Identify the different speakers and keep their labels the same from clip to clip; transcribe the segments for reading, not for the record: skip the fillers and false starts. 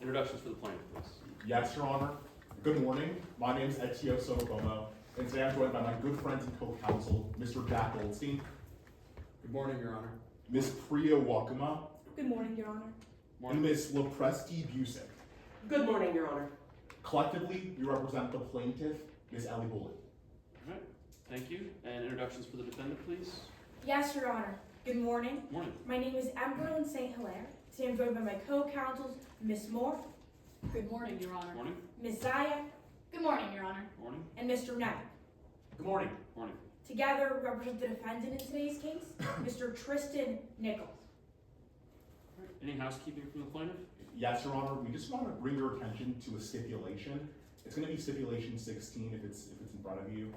Speaker 1: Introductions for the plaintiff, please.
Speaker 2: Yes, Your Honor. Good morning. My name is Etio Sotobomo, and today I'm joined by my good friends and co-counsel, Mr. Jack Goldstein.
Speaker 3: Good morning, Your Honor.
Speaker 2: Ms. Priya Wakama.
Speaker 4: Good morning, Your Honor.
Speaker 2: And Ms. Lepresti Busick.
Speaker 5: Good morning, Your Honor.
Speaker 2: Collectively, you represent the plaintiff, Ms. Ellie Bullitt.
Speaker 1: All right, thank you. And introductions for the defendant, please.
Speaker 4: Yes, Your Honor. Good morning.
Speaker 1: Morning.
Speaker 4: My name is Emberlyn St. Hilaire. Today I'm joined by my co-counsels, Ms. Moore.
Speaker 6: Good morning, Your Honor.
Speaker 1: Morning.
Speaker 4: Ms. Zaya,
Speaker 6: Good morning, Your Honor.
Speaker 1: Morning.
Speaker 4: and Mr. Neville.
Speaker 3: Good morning.
Speaker 1: Morning.
Speaker 4: Together we represent the defendant in today's case, Mr. Tristan Nichols.
Speaker 1: All right. Any housekeeping from the plaintiff?
Speaker 2: Yes, Your Honor. We just want to bring your attention to a stipulation. It's going to be stipulation 16 if it's in front of you.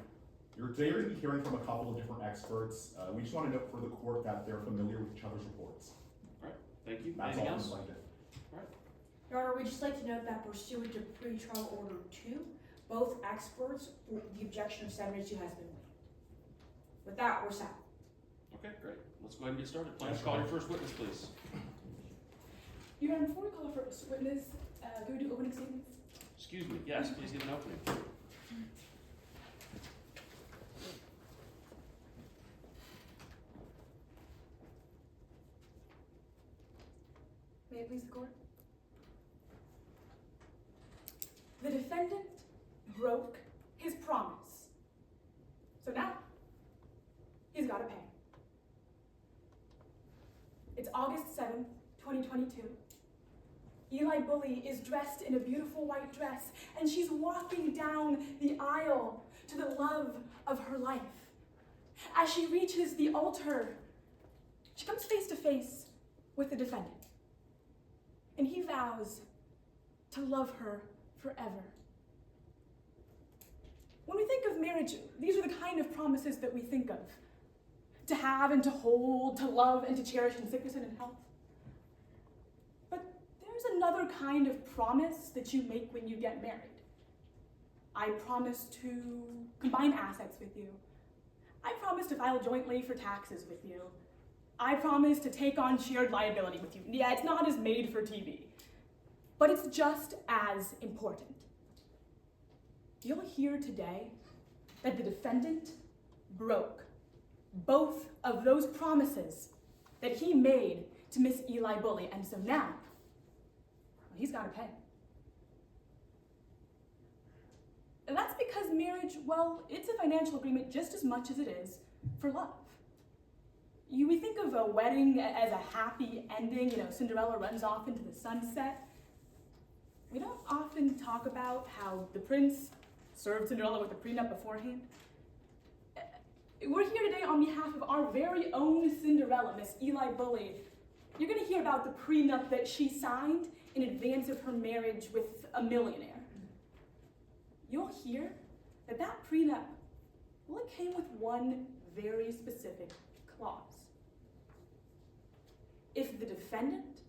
Speaker 2: Today you're going to be hearing from a couple of different experts. We just want to note for the court that they're familiar with each other's reports.
Speaker 1: All right, thank you.
Speaker 2: That's
Speaker 1: Anything
Speaker 2: all from
Speaker 1: else?
Speaker 2: the plaintiff.
Speaker 4: Your Honor, we'd just like to note that pursuant to pretrial order 2, both experts, the objection of 7-2 has been waived. With that, we're set.
Speaker 1: Okay, great. Let's go ahead and get started. Plaintiff,
Speaker 2: Yes,
Speaker 1: call
Speaker 2: Your
Speaker 1: your first witness, please.
Speaker 6: Your Honor, before we call our first witness, can we do opening statements?
Speaker 1: Excuse me. Yes, please give an opening.
Speaker 6: May it please the court? The defendant broke his promise. So now, he's got to pay. It's August 7th, 2022. Eli Bully is dressed in a beautiful white dress, and she's walking down the aisle to the love of her life. As she reaches the altar, she comes face to face with the defendant. And he vows to love her forever. When we think of marriage, these are the kind of promises that we think of. To have and to hold, to love and to cherish in sickness and in health. But there's another kind of promise that you make when you get married. I promise to combine assets with you. I promise to file jointly for taxes with you. I promise to take on shared liability with you. Yeah, it's not as made for TV, but it's just as important. You'll hear today that the defendant broke both of those promises that he made to Miss Eli Bully, and so now, he's got to pay. And that's because marriage, well, it's a financial agreement just as much as it is for love. We think of a wedding as a happy ending, Cinderella runs off into the sunset. We don't often talk about how the prince served Cinderella with a prenup beforehand. We're here today on behalf of our very own Cinderella, Miss Eli Bully. You're going to hear about the prenup that she signed in advance of her marriage with a millionaire. You'll hear that prenup, well, it came with one very specific clause. If the defendant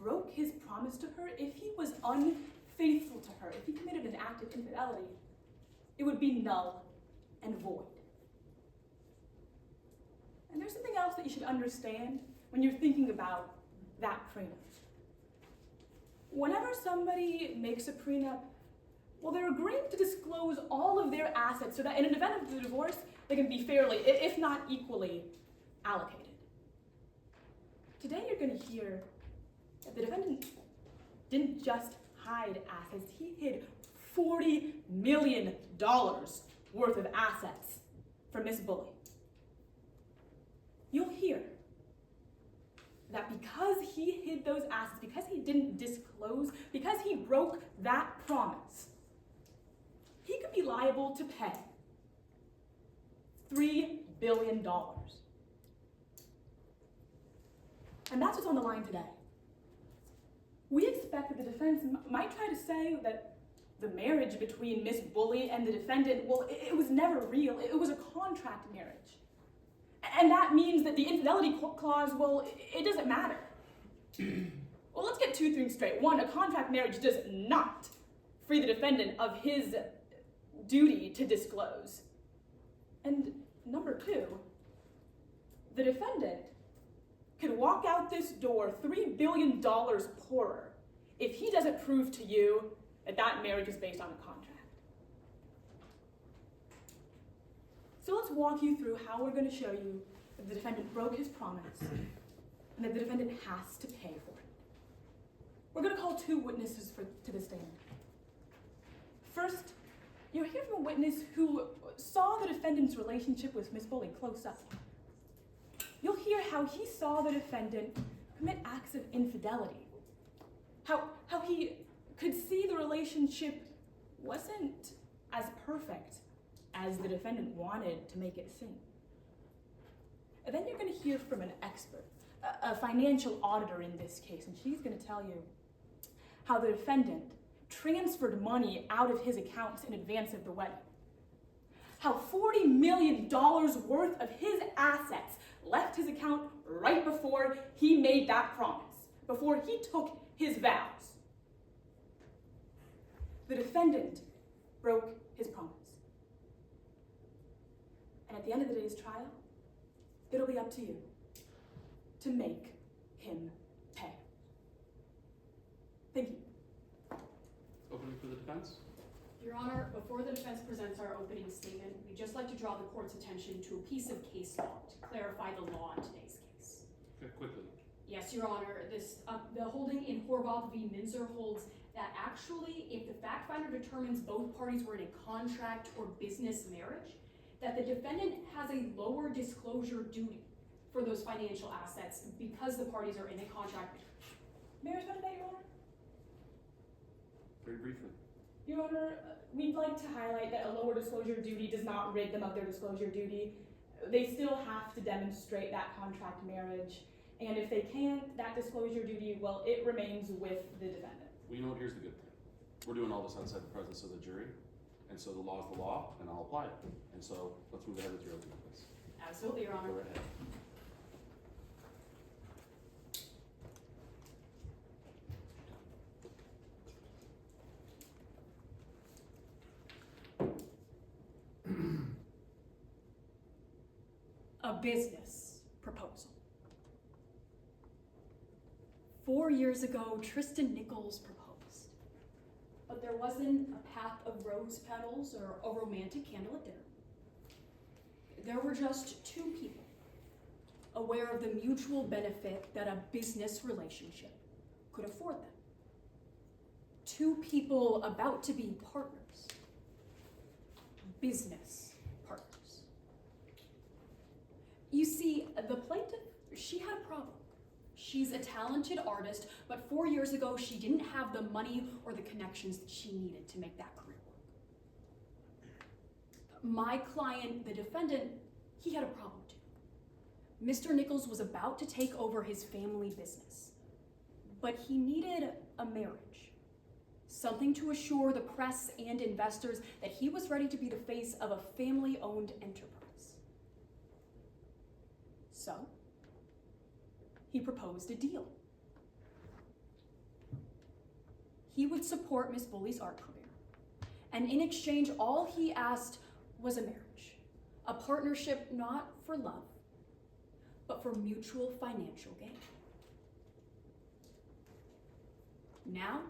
Speaker 6: broke his promise to her, if he was unfaithful to her, if he committed an act of infidelity, it would be null and void. And there's something else that you should understand when you're thinking about that prenup. Whenever somebody makes a prenup, well, they're agreeing to disclose all of their assets so that in an event of the divorce, they can be fairly, if not equally, allocated. Today you're going to hear that the defendant didn't just hide assets, he hid $40 million worth of assets from Miss Bully. You'll hear that because he hid those assets, because he didn't disclose, because he broke that promise, he could be liable to pay $3 billion. And that's what's on the line today. We expect that the defense might try to say that the marriage between Miss Bully and the defendant, well, it was never real. It was a contract marriage. And that means that the infidelity clause, well, it doesn't matter. Well, let's get two things straight. One, a contract marriage does not free the defendant of his duty to disclose. And number two, the defendant could walk out this door $3 billion poorer if he doesn't prove to you that that marriage is based on a contract. So let's walk you through how we're going to show you that the defendant broke his promise and that the defendant has to pay for it. We're going to call 2 witnesses to the stand. First, you'll hear from a witness who saw the defendant's relationship with Miss Bully close up. You'll hear how he saw the defendant commit acts of infidelity. How he could see the relationship wasn't as perfect as the defendant wanted to make it seem. And then you're going to hear from an expert, a financial auditor in this case, and she's going to tell you how the defendant transferred money out of his accounts in advance of the wedding. How $40 million worth of his assets left his account right before he made that promise, before he took his vows. The defendant broke his promise. And at the end of the day's trial, it'll be up to you to make him pay. Thank you.
Speaker 1: Opening for the defense?
Speaker 7: Your Honor, before the defense presents our opening statement, we'd just like to draw the court's attention to a piece of case law to clarify the law in today's case.
Speaker 1: Okay, quickly.
Speaker 7: Yes, Your Honor, the holding in Horvath v. Minzer holds that actually, if the fact finder determines both parties were in a contract or business marriage, that the defendant has a lower disclosure duty for those financial assets because the parties are in a contract marriage.
Speaker 6: May I respond to that, Your Honor?
Speaker 1: Very briefly.
Speaker 6: Your Honor, we'd like to highlight that a lower disclosure duty does not rid them of their disclosure duty. They still have to demonstrate that contract marriage, and if they can't, that disclosure duty, well, it remains with the defendant.
Speaker 1: Well, you know what, here's the good thing. We're doing all this outside the presence of the jury, and so the law is the law, and I'll apply it. And so, let's move ahead with your opening, please.
Speaker 7: Absolutely, Your Honor.
Speaker 1: Go right ahead.
Speaker 7: A business proposal. 4 years ago, Tristan Nichols proposed, but there wasn't a path of rose petals or a romantic candle at dinner. There were just 2 people aware of the mutual benefit that a business relationship could afford them. 2 people about to be partners, business partners. You see, the plaintiff, she had a problem. She's a talented artist, but 4 years ago, she didn't have the money or the connections that she needed to make that career work. My client, the defendant, he had a problem too. Mr. Nichols was about to take over his family business, but he needed a marriage. Something to assure the press and investors that he was ready to be the face of a family-owned enterprise. So, he proposed a deal. He would support Miss Bully's art career, and in exchange, all he asked was a marriage, a partnership not for love, but for mutual financial gain. Now,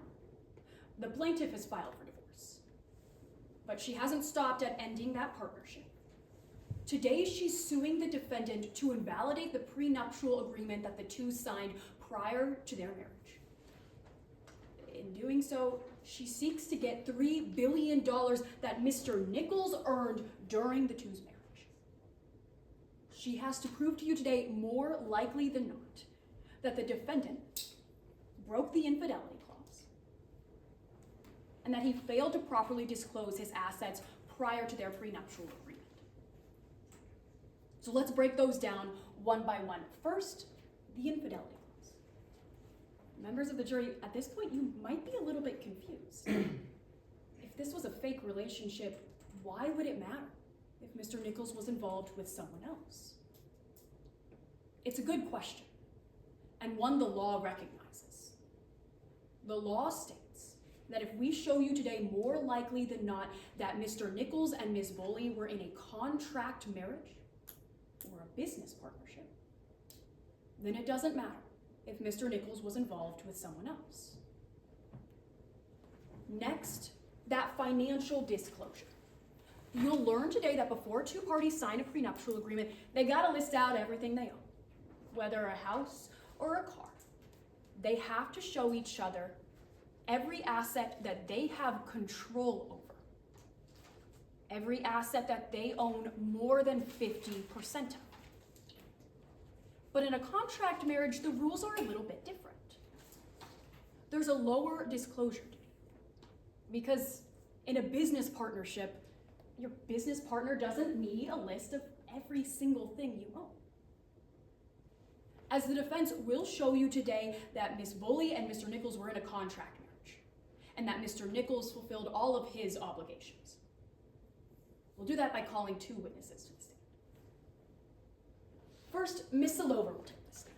Speaker 7: the plaintiff has filed for divorce, but she hasn't stopped at ending that partnership. Today, she's suing the defendant to invalidate the prenuptial agreement that the 2 signed prior to their marriage. In doing so, she seeks to get $3 billion that Mr. Nichols earned during the 2's marriage. She has to prove to you today, more likely than not, that the defendant broke the infidelity clause and that he failed to properly disclose his assets prior to their prenuptial agreement. So let's break those down one by one. First, the infidelity clause. Members of the jury, at this point, you might be a little bit confused. If this was a fake relationship, why would it matter if Mr. Nichols was involved with someone else? It's a good question, and one the law recognizes. The law states that if we show you today more likely than not that Mr. Nichols and Ms. Bully were in a contract marriage or a business partnership, then it doesn't matter if Mr. Nichols was involved with someone else. Next, that financial disclosure. You'll learn today that before two parties sign a prenuptial agreement, they gotta list out everything they own, whether a house or a car. They have to show each other every asset that they have control over, every asset that they own more than 50% of. But in a contract marriage, the rules are a little bit different. There's a lower disclosure duty, because in a business partnership, your business partner doesn't need a list of every single thing you own. As the defense will show you today that Miss Bully and Mr. Nichols were in a contract marriage, and that Mr. Nichols fulfilled all of his obligations. We'll do that by calling two witnesses to the stand. First, Miss Silova will take the stand.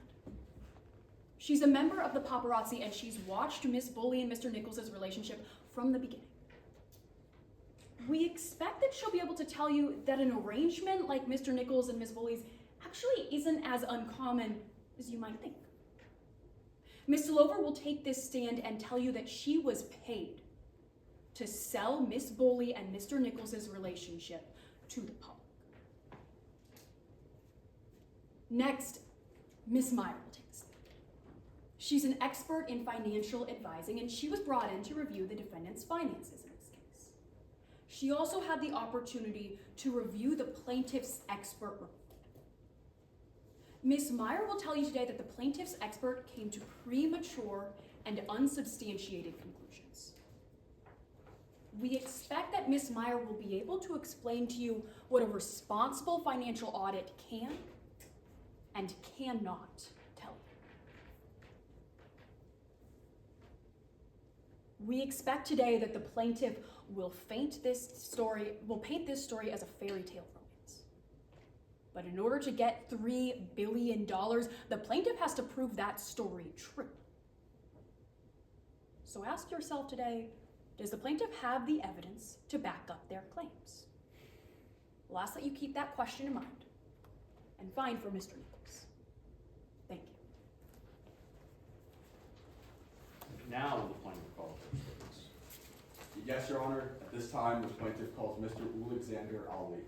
Speaker 7: She's a member of the paparazzi, and she's watched Miss Bully and Mr. Nichols' relationship from the beginning. We expect that she'll be able to tell you that an arrangement like Mr. Nichols and Miss Bully's actually isn't as uncommon as you might think. Miss Silova will take this stand and tell you that she was paid to sell Miss Bully and Mr. Nichols' relationship to the public. Next, Miss Meyer will take the stand. She's an expert in financial advising, and she was brought in to review the defendant's finances in this case. She also had the opportunity to review the plaintiff's expert report. Miss Meyer will tell you today that the plaintiff's expert came to premature and unsubstantiated conclusions. We expect that Miss Meyer will be able to explain to you what a responsible financial audit can and cannot tell you. We expect today that the plaintiff will paint this story as a fairy tale romance. But in order to get $3 billion, the plaintiff has to prove that story true. So ask yourself today, does the plaintiff have the evidence to back up their claims? We'll ask that you keep that question in mind and find for Mr. Nichols. Thank you.
Speaker 1: Now will the plaintiff call for his witness?
Speaker 3: Yes, Your Honor. At this time, the plaintiff calls Mr. Alexander Ali.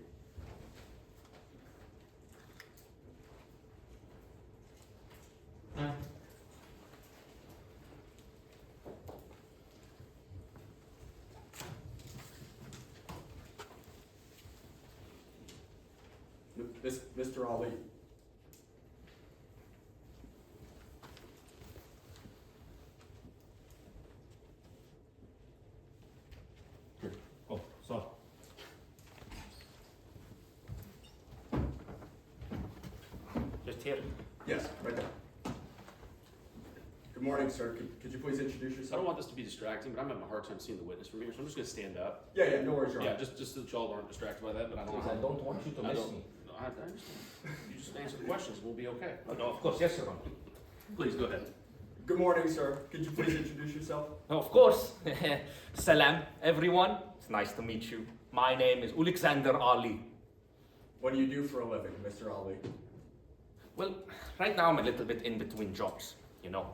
Speaker 3: Mr. Ali.
Speaker 2: Oh, sorry.
Speaker 8: Just here.
Speaker 3: Yes, right there. Good morning, sir. Could you please introduce
Speaker 1: I
Speaker 3: yourself?
Speaker 1: don't want this to be distracting, but I'm having a hard time seeing the witness from here, so I'm just gonna stand up.
Speaker 3: Yeah, no worries, Your Honor.
Speaker 1: Yeah, just so that y'all aren't distracted by that, but I don't
Speaker 8: Because I don't want you to
Speaker 1: I
Speaker 8: miss
Speaker 1: don't-
Speaker 8: me.
Speaker 1: No, I understand. You just answer the questions, we'll be okay.
Speaker 8: Oh, no, of course, yes, Your Honor.
Speaker 1: Please, go ahead.
Speaker 3: Good morning, sir. Could you please introduce yourself?
Speaker 8: Of course. Salam, everyone. It's nice to meet you. My name is Alexander Ali.
Speaker 3: What do you do for a living, Mr. Ali?
Speaker 8: Well, right now I'm a little bit in between jobs, you know.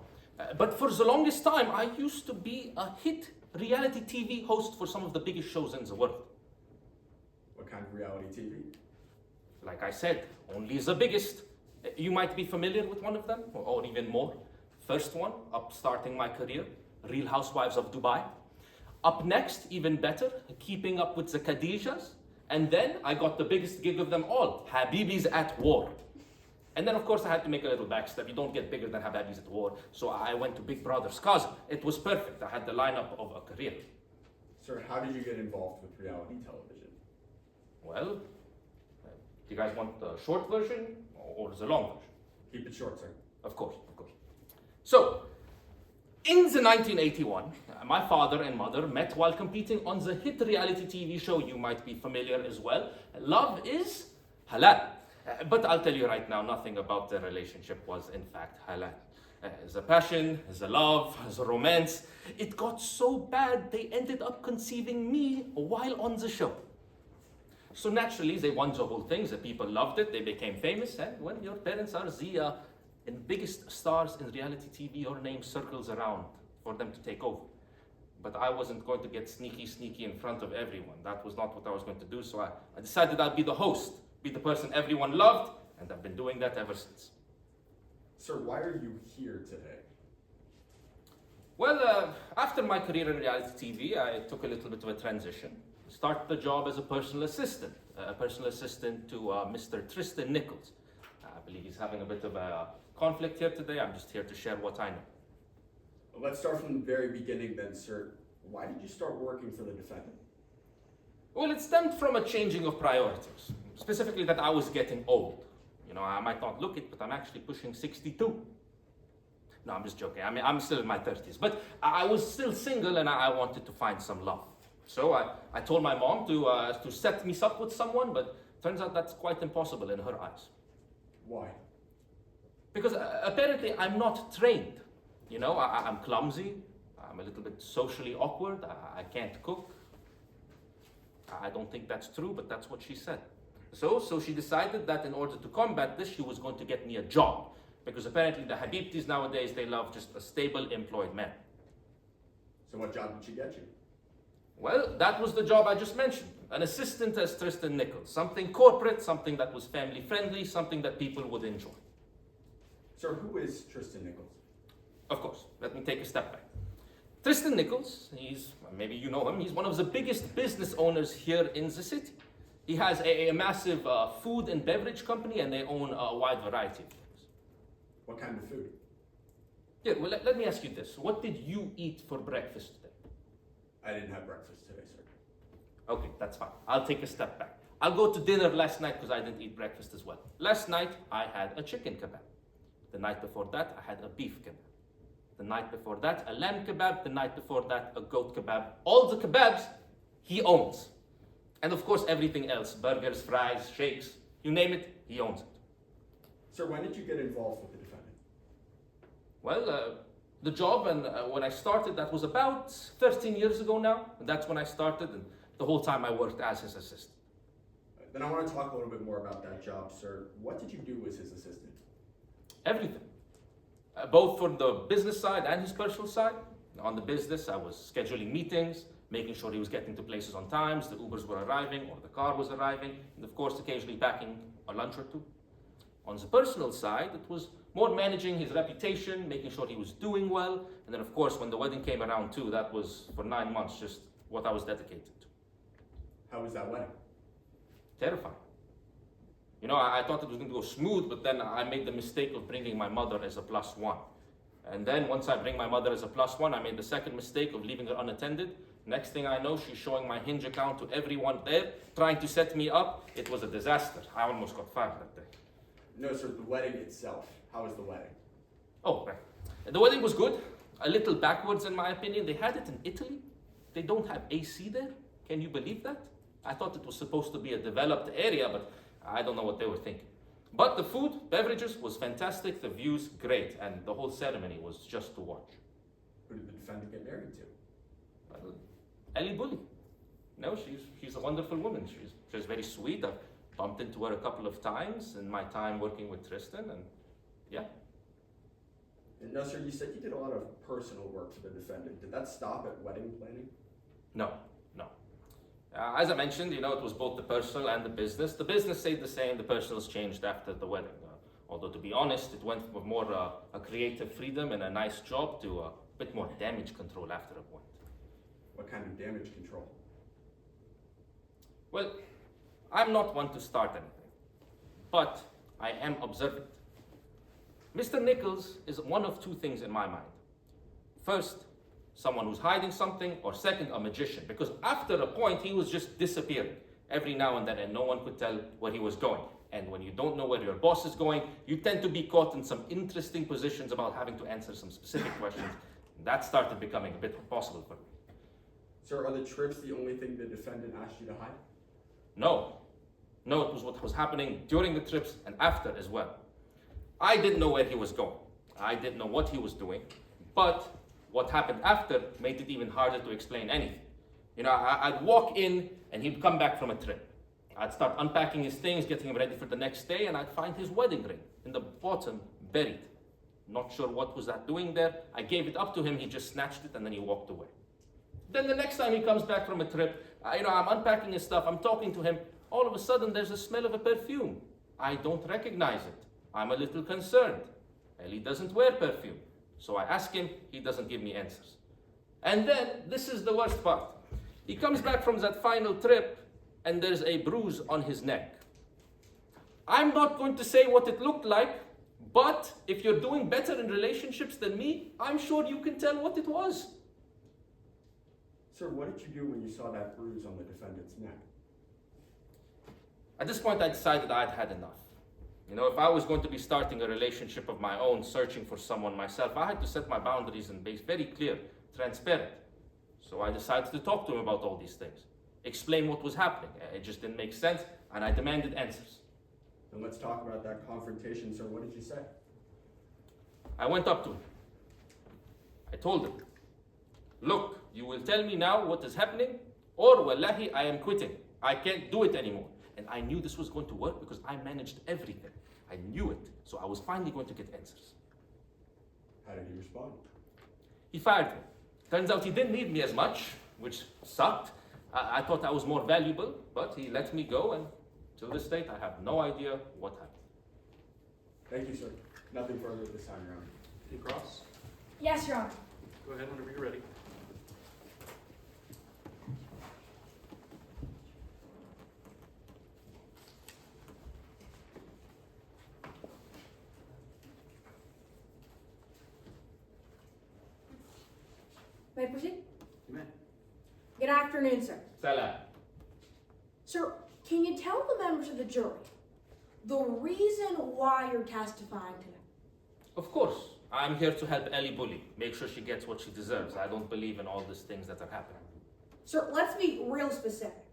Speaker 8: But for the longest time, I used to be a hit reality TV host for some of the biggest shows in the world.
Speaker 3: What kind of reality TV?
Speaker 8: Like I said, only the biggest. You might be familiar with one of them, or even more. First one, up starting my career, Real Housewives of Dubai. Up next, even better, Keeping Up with the Khadijas. And then I got the biggest gig of them all, Habibis at War. And then of course I had to make a little backstep. You don't get bigger than Habibis at War. So I went to Big Brother's cousin. It was perfect. I had the lineup of a career.
Speaker 3: Sir, how did you get involved with reality television?
Speaker 8: Well, do you guys want the short version or the long version?
Speaker 3: Keep it short, sir.
Speaker 8: Of course, of course. So, in the 1981, my father and mother met while competing on the hit reality TV show you might be familiar as well, Love is Halal. But I'll tell you right now, nothing about their relationship was in fact halal. The passion, the love, the romance, it got so bad they ended up conceiving me while on the show. So naturally, they won the whole thing, the people loved it, they became famous, and when your parents are the biggest stars in reality TV, your name circles around for them to take over. But I wasn't going to get sneaky in front of everyone. That was not what I was going to do, so I decided I'd be the host, be the person everyone loved, and I've been doing that ever since.
Speaker 3: Sir, why are you here today?
Speaker 8: Well, after my career in reality TV, I took a little bit of a transition. Started the job as a personal assistant to Mr. Tristan Nichols. I believe he's having a bit of a conflict here today. I'm just here to share what I know.
Speaker 3: Let's start from the very beginning then, sir. Why did you start working for the defendant?
Speaker 8: Well, it stemmed from a changing of priorities. Specifically that I was getting old. You know, I might not look it, but I'm actually pushing 62. No, I'm just joking. I mean, I'm still in my 30s. But I was still single and I wanted to find some love. So I told my mom to set me up with someone, but turns out that's quite impossible in her eyes.
Speaker 3: Why?
Speaker 8: Because apparently I'm not trained. You know, I'm clumsy, I'm a little bit socially awkward, I can't cook. I don't think that's true, but that's what she said. So she decided that in order to combat this, she was going to get me a job. Because apparently the Habibtis nowadays, they love just a stable, employed man.
Speaker 3: So what job did she get you?
Speaker 8: Well, that was the job I just mentioned. An assistant as Tristan Nichols. Something corporate, something that was family friendly, something that people would enjoy.
Speaker 3: Sir, who is Tristan Nichols?
Speaker 8: Of course, let me take a step back. Tristan Nichols, maybe you know him, he's one of the biggest business owners here in the city. He has a massive food and beverage company, and they own a wide variety of things.
Speaker 3: What kind of food?
Speaker 8: Yeah, well, let me ask you this. What did you eat for breakfast today?
Speaker 3: I didn't have breakfast today, sir.
Speaker 8: Okay, that's fine. I'll take a step back. I'll go to dinner last night because I didn't eat breakfast as well. Last night, I had a chicken kebab. The night before that, I had a beef kebab. The night before that, a lamb kebab. The night before that, a goat kebab. All the kebabs he owns. And of course, everything else. Burgers, fries, shakes, you name it, he owns it.
Speaker 3: Sir, when did you get involved with the defendant?
Speaker 8: Well, the job, and when I started, that was about 13 years ago now. And that's when I started, and the whole time I worked as his assistant.
Speaker 3: Then I want to talk a little bit more about that job, sir. What did you do as his assistant?
Speaker 8: Everything. Both for the business side and his personal side. On the business, I was scheduling meetings, making sure he was getting to places on times, the Ubers were arriving or the car was arriving, and of course occasionally packing a lunch or two. On the personal side, it was more managing his reputation, making sure he was doing well, and then of course when the wedding came around too, that was for 9 months just what I was dedicated to.
Speaker 3: How was that wedding?
Speaker 8: Terrifying. You know, I thought it was going to go smooth, but then I made the mistake of bringing my mother as a +1. And then once I bring my mother as a +1, I made the second mistake of leaving her unattended. Next thing I know, she's showing my Hinge account to everyone there, trying to set me up. It was a disaster. I almost got fired that day.
Speaker 3: No, sir, the wedding itself. How was the wedding?
Speaker 8: Oh, right. The wedding was good. A little backwards in my opinion. They had it in Italy. They don't have AC there. Can you believe that? I thought it was supposed to be a developed area, but I don't know what they were thinking. But the food, beverages was fantastic, the views great, and the whole ceremony was just to watch.
Speaker 3: Who did the defendant get married to?
Speaker 8: Ellie Bully. No, she's a wonderful woman. She's very sweet. I've bumped into her a couple of times in my time working with Tristan, and yeah.
Speaker 3: And no, sir, you said you did a lot of personal work for the defendant. Did that stop at wedding planning?
Speaker 8: No. As I mentioned, you know, it was both the personal and the business. The business stayed the same, the personals changed after the wedding. Although, to be honest, it went from more a creative freedom and a nice job to a bit more damage control after a point.
Speaker 3: What kind of damage control?
Speaker 8: Well, I'm not one to start anything, but I am observant. Mr. Nichols is one of two things in my mind. First, someone who's hiding something, or second, a magician, because after a point, he was just disappearing every now and then, and no one could tell where he was going. And when you don't know where your boss is going, you tend to be caught in some interesting positions about having to answer some specific questions. That started becoming a bit impossible for me.
Speaker 3: Sir, are the trips the only thing the defendant asked you to hide?
Speaker 8: No, it was what was happening during the trips and after as well. I didn't know where he was going. I didn't know what he was doing, but what happened after made it even harder to explain anything. You know, I'd walk in and he'd come back from a trip. I'd start unpacking his things, getting him ready for the next day, and I'd find his wedding ring in the bottom, buried. Not sure what was that doing there. I gave it up to him, he just snatched it, and then he walked away. Then the next time he comes back from a trip, I'm unpacking his stuff, I'm talking to him. All of a sudden, there's a smell of a perfume. I don't recognize it. I'm a little concerned. Ellie doesn't wear perfume. So I ask him, he doesn't give me answers. And then, this is the worst part. He comes back from that final trip, and there's a bruise on his neck. I'm not going to say what it looked like, but if you're doing better in relationships than me, I'm sure you can tell what it was.
Speaker 3: Sir, what did you do when you saw that bruise on the defendant's neck?
Speaker 8: At this point, I decided I'd had enough. If I was going to be starting a relationship of my own, searching for someone myself, I had to set my boundaries and be very clear, transparent. So I decided to talk to him about all these things, explain what was happening. It just didn't make sense, and I demanded answers.
Speaker 3: Then let's talk about that confrontation, sir. What did you say?
Speaker 8: I went up to him. I told him, look, you will tell me now what is happening, or wallahi, I am quitting. I can't do it anymore. And I knew this was going to work because I managed everything. I knew it, so I was finally going to get answers.
Speaker 3: How did he respond?
Speaker 8: He fired me. Turns out he didn't need me as much, which sucked. I thought I was more valuable, but he let me go, and till this date, I have no idea what happened.
Speaker 3: Thank you, sir. Nothing further at this time, Your Honor.
Speaker 1: Any cross?
Speaker 4: Yes, Your Honor.
Speaker 1: Go ahead whenever you're ready.
Speaker 4: May I proceed?
Speaker 1: You may.
Speaker 4: Good afternoon, sir.
Speaker 8: Salam.
Speaker 4: Sir, can you tell the members of the jury the reason why you're testifying today?
Speaker 8: Of course, I'm here to help Ellie bully, make sure she gets what she deserves. I don't believe in all these things that are happening.
Speaker 4: Sir, let's be real specific.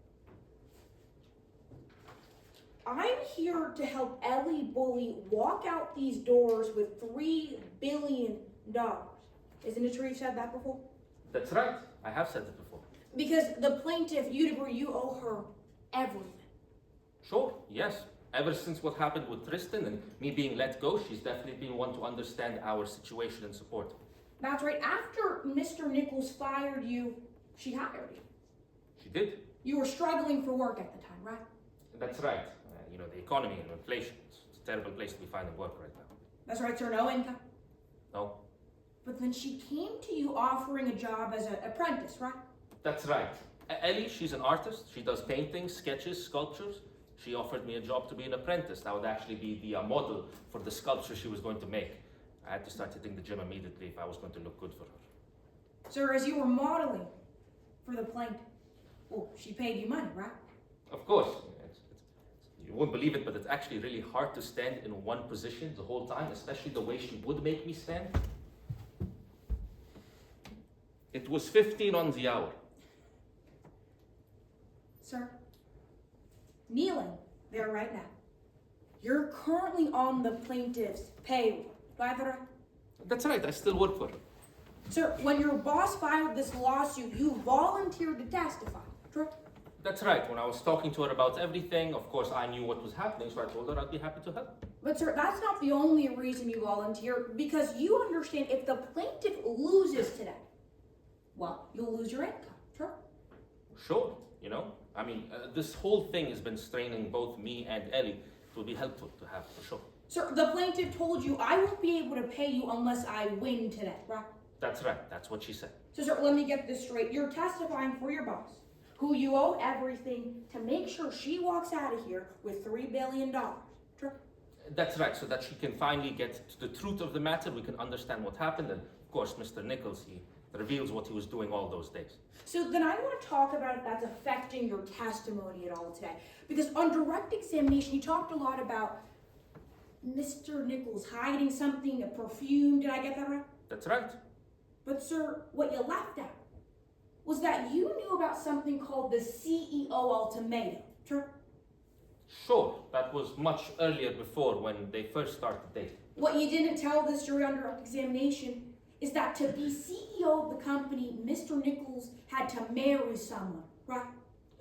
Speaker 4: I'm here to help Ellie Bully walk out these doors with $3 billion. Isn't it true you've said that before?
Speaker 8: That's right, I have said it before.
Speaker 4: Because the plaintiff, you'd agree, you owe her everything.
Speaker 8: Sure, yes. Ever since what happened with Tristan and me being let go, she's definitely been one to understand our situation and support.
Speaker 4: That's right. After Mr. Nichols fired you, she hired you.
Speaker 8: She did.
Speaker 4: You were struggling for work at the time, right?
Speaker 8: That's right. The economy and inflation, it's a terrible place to be finding work right now.
Speaker 4: That's right, sir. No income.
Speaker 8: No?
Speaker 4: But then she came to you offering a job as an apprentice, right?
Speaker 8: That's right. Ellie, she's an artist. She does paintings, sketches, sculptures. She offered me a job to be an apprentice. That would actually be the model for the sculpture she was going to make. I had to start hitting the gym immediately if I was going to look good for her.
Speaker 4: Sir, as you were modeling for the plaintiff, well, she paid you money, right?
Speaker 8: Of course. You won't believe it, but it's actually really hard to stand in one position the whole time, especially the way she would make me stand. It was 15 on the hour.
Speaker 4: Sir, kneeling there right now. You're currently on the plaintiff's payroll. Do I have that right?
Speaker 8: That's right, I still work for her.
Speaker 4: Sir, when your boss filed this lawsuit, you volunteered to testify, true?
Speaker 8: That's right, when I was talking to her about everything, of course I knew what was happening, so I told her I'd be happy to help.
Speaker 4: But sir, that's not the only reason you volunteer, because you understand if the plaintiff loses today, well, you'll lose your income, true?
Speaker 8: Sure, this whole thing has been straining both me and Ellie. It will be helpful to have, for sure.
Speaker 4: Sir, the plaintiff told you, I won't be able to pay you unless I win today, right?
Speaker 8: That's right, that's what she said.
Speaker 4: So sir, let me get this straight. You're testifying for your boss, who you owe everything, to make sure she walks out of here with $3 billion, true?
Speaker 8: That's right, so that she can finally get to the truth of the matter, we can understand what happened, and of course Mr. Nichols, he reveals what he was doing all those days.
Speaker 4: So then I want to talk about if that's affecting your testimony at all today. Because on direct examination, you talked a lot about Mr. Nichols hiding something, a perfume. Did I get that right?
Speaker 8: That's right.
Speaker 4: But sir, what you left out was that you knew about something called the CEO ultimatum, true?
Speaker 8: Sure, that was much earlier before when they first started dating.
Speaker 4: What you didn't tell this jury on direct examination is that to be CEO of the company, Mr. Nichols had to marry someone, right?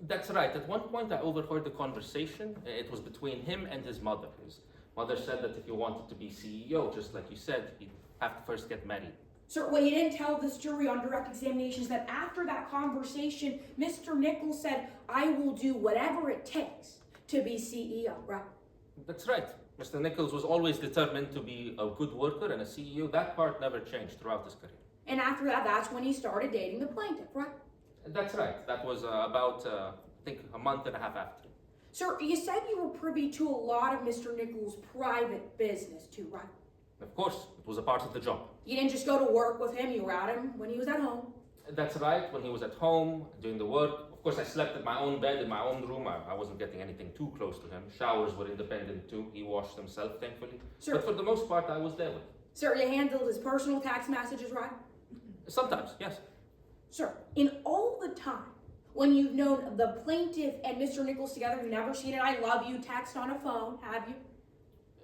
Speaker 8: That's right. At one point, I overheard the conversation. It was between him and his mother. His mother said that if he wanted to be CEO, just like you said, he'd have to first get married.
Speaker 4: Sir, what you didn't tell this jury on direct examination is that after that conversation, Mr. Nichols said, I will do whatever it takes to be CEO, right?
Speaker 8: That's right. Mr. Nichols was always determined to be a good worker and a CEO. That part never changed throughout his career.
Speaker 4: And after that, that's when he started dating the plaintiff, right?
Speaker 8: That's right. That was about, I think, a month and a half after.
Speaker 4: Sir, you said you were privy to a lot of Mr. Nichols' private business too, right?
Speaker 8: Of course, it was a part of the job.
Speaker 4: You didn't just go to work with him, you were at him when he was at home.
Speaker 8: That's right. When he was at home, doing the work, of course, I slept at my own bed in my own room. I wasn't getting anything too close to him. Showers were independent too. He washed himself, thankfully.
Speaker 4: Sir,
Speaker 8: But for the most part, I was there with him.
Speaker 4: sir, you handled his personal text messages, right?
Speaker 8: Sometimes, yes.
Speaker 4: Sir, in all the time when you've known the plaintiff and Mr. Nichols together, you've never seen an I love you text on a phone, have you?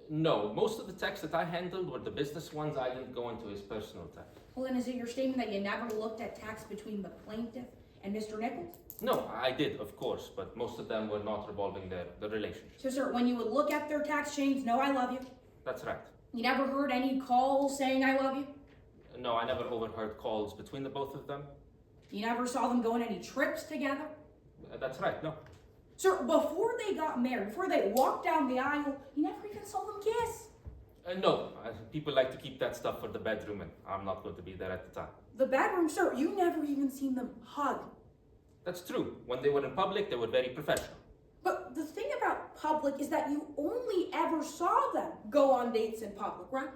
Speaker 8: No, most of the texts that I handled were the business ones. I didn't go into his personal text.
Speaker 4: Well, then is it your statement that you never looked at texts between the plaintiff and Mr. Nichols?
Speaker 8: No, I did, of course, but most of them were not revolving the relationship.
Speaker 4: So, sir, when you would look at their text chains, no, I love you.
Speaker 8: That's right.
Speaker 4: You never heard any calls saying I love you?
Speaker 8: No, I never overheard calls between the both of them.
Speaker 4: You never saw them go on any trips together?
Speaker 8: That's right, no.
Speaker 4: Sir, before they got married, before they walked down the aisle, you never even saw them kiss.
Speaker 8: No, people like to keep that stuff for the bedroom, and I'm not going to be there at the time.
Speaker 4: The bedroom, sir, you never even seen them hug.
Speaker 8: That's true. When they were in public, they were very professional.
Speaker 4: But the thing about public is that you only ever saw them go on dates in public, right?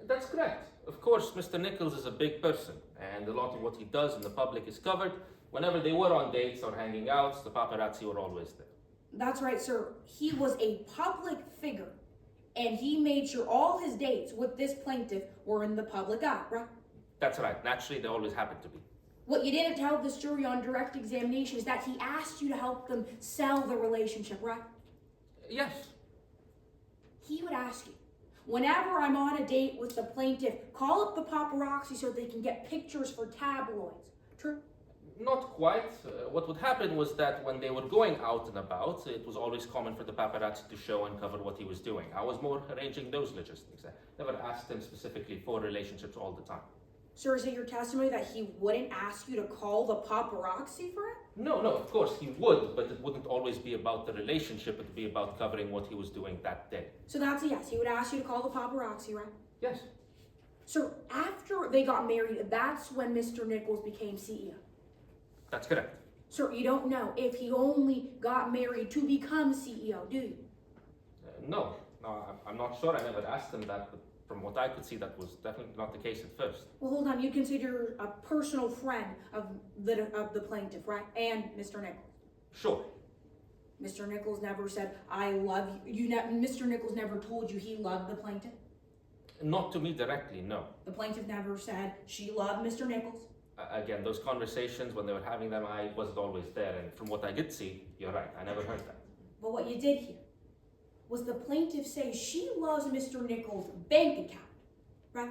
Speaker 8: That's correct. Of course, Mr. Nichols is a big person, and a lot of what he does in the public is covered. Whenever they were on dates or hanging out, the paparazzi were always there.
Speaker 4: That's right, sir. He was a public figure, and he made sure all his dates with this plaintiff were in the public eye, right?
Speaker 8: That's right. Naturally, they always happened to be.
Speaker 4: What you didn't tell this jury on direct examination is that he asked you to help them sell the relationship, right?
Speaker 8: Yes.
Speaker 4: He would ask you, whenever I'm on a date with the plaintiff, call up the paparazzi so they can get pictures for tabloids. True?
Speaker 8: Not quite. What would happen was that when they were going out and about, it was always common for the paparazzi to show and cover what he was doing. I was more arranging those logistics. I never asked him specifically for relationships all the time.
Speaker 4: Sir, is it your testimony that he wouldn't ask you to call the paparazzi for it?
Speaker 8: No, of course he would, but it wouldn't always be about the relationship. It would be about covering what he was doing that day.
Speaker 4: So that's a yes. He would ask you to call the paparazzi, right?
Speaker 8: Yes.
Speaker 4: Sir, after they got married, that's when Mr. Nichols became CEO.
Speaker 8: That's correct.
Speaker 4: Sir, you don't know if he only got married to become CEO, do you?
Speaker 8: No, I'm not sure. I never asked him that, but from what I could see, that was definitely not the case at first.
Speaker 4: Well, hold on. You consider a personal friend of the plaintiff, right? And Mr. Nichols.
Speaker 8: Sure.
Speaker 4: Mr. Nichols never said, I love you. Mr. Nichols never told you he loved the plaintiff?
Speaker 8: Not to me directly, no.
Speaker 4: The plaintiff never said she loved Mr. Nichols?
Speaker 8: Again, those conversations, when they were having them, I wasn't always there. And from what I did see, you're right, I never heard that.
Speaker 4: But what you did hear was the plaintiff say she loves Mr. Nichols' bank account, right?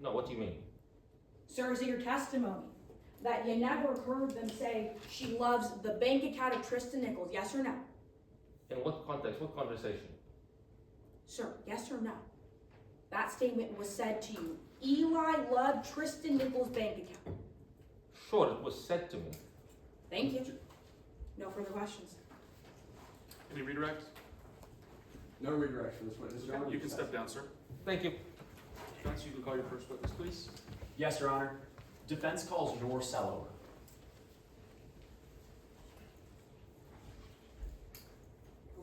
Speaker 8: No, what do you mean?
Speaker 4: Sir, is it your testimony that you never heard them say she loves the bank account of Tristan Nichols, yes or no?
Speaker 8: In what context? What conversation?
Speaker 4: Sir, yes or no? That statement was said to you. Eli loved Tristan Nichols' bank account.
Speaker 8: Sure, it was said to me.
Speaker 4: Thank you. No further questions.
Speaker 1: Any redirects?
Speaker 3: No redirect for this witness, Your Honor.
Speaker 1: You can step down, sir.
Speaker 8: Thank you.
Speaker 1: Defense, you can call your first witness, please.
Speaker 9: Yes, Your Honor. Defense calls your cell over.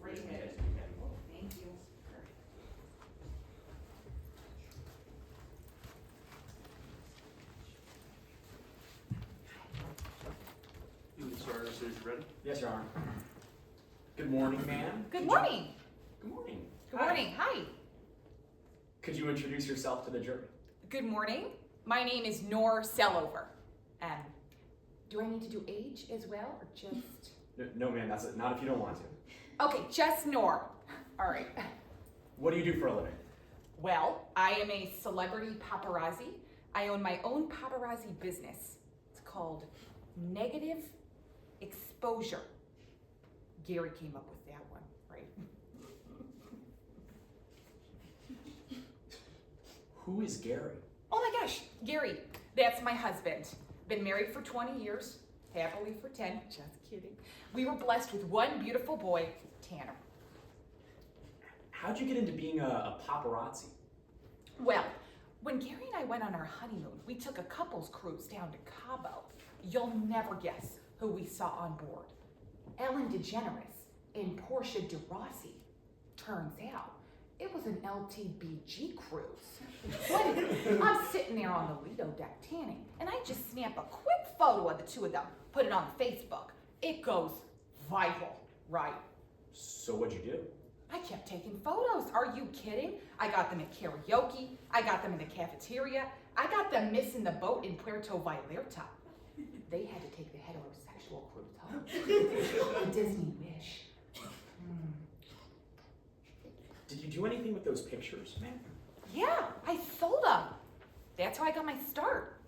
Speaker 4: Great. Thank you.
Speaker 1: You can start as soon as you're ready.
Speaker 9: Yes, Your Honor. Good morning, ma'am.
Speaker 10: Good morning.
Speaker 9: Good morning.
Speaker 10: Good morning. Hi.
Speaker 9: Could you introduce yourself to the jury?
Speaker 10: Good morning. My name is Nor Sellover. Do I need to do age as well, or just?
Speaker 9: No, ma'am, that's it. Not if you don't want to.
Speaker 10: Okay, just Nor. All right.
Speaker 9: What do you do for a living?
Speaker 10: Well, I am a celebrity paparazzi. I own my own paparazzi business. It's called Negative Exposure. Gary came up with that one, right?
Speaker 9: Who is Gary?
Speaker 10: Oh my gosh, Gary, that's my husband. Been married for 20 years, happily for 10, just kidding. We were blessed with one beautiful boy, Tanner.
Speaker 9: How'd you get into being a paparazzi?
Speaker 10: Well, when Gary and I went on our honeymoon, we took a couple's cruise down to Cabo. You'll never guess who we saw on board. Ellen DeGeneres and Portia de Rossi. Turns out, it was an LTBG cruise. But I'm sitting there on the Lido deck tanning, and I just snap a quick photo of the two of them, put it on Facebook. It goes viral, right?
Speaker 9: So what'd you do?
Speaker 10: I kept taking photos. Are you kidding? I got them at karaoke. I got them in the cafeteria. I got them missing the boat in Puerto Vallarta. They had to take the heterosexual cruise home. A Disney wish.
Speaker 9: Did you do anything with those pictures, man?
Speaker 10: Yeah, I sold them. That's how I got my start.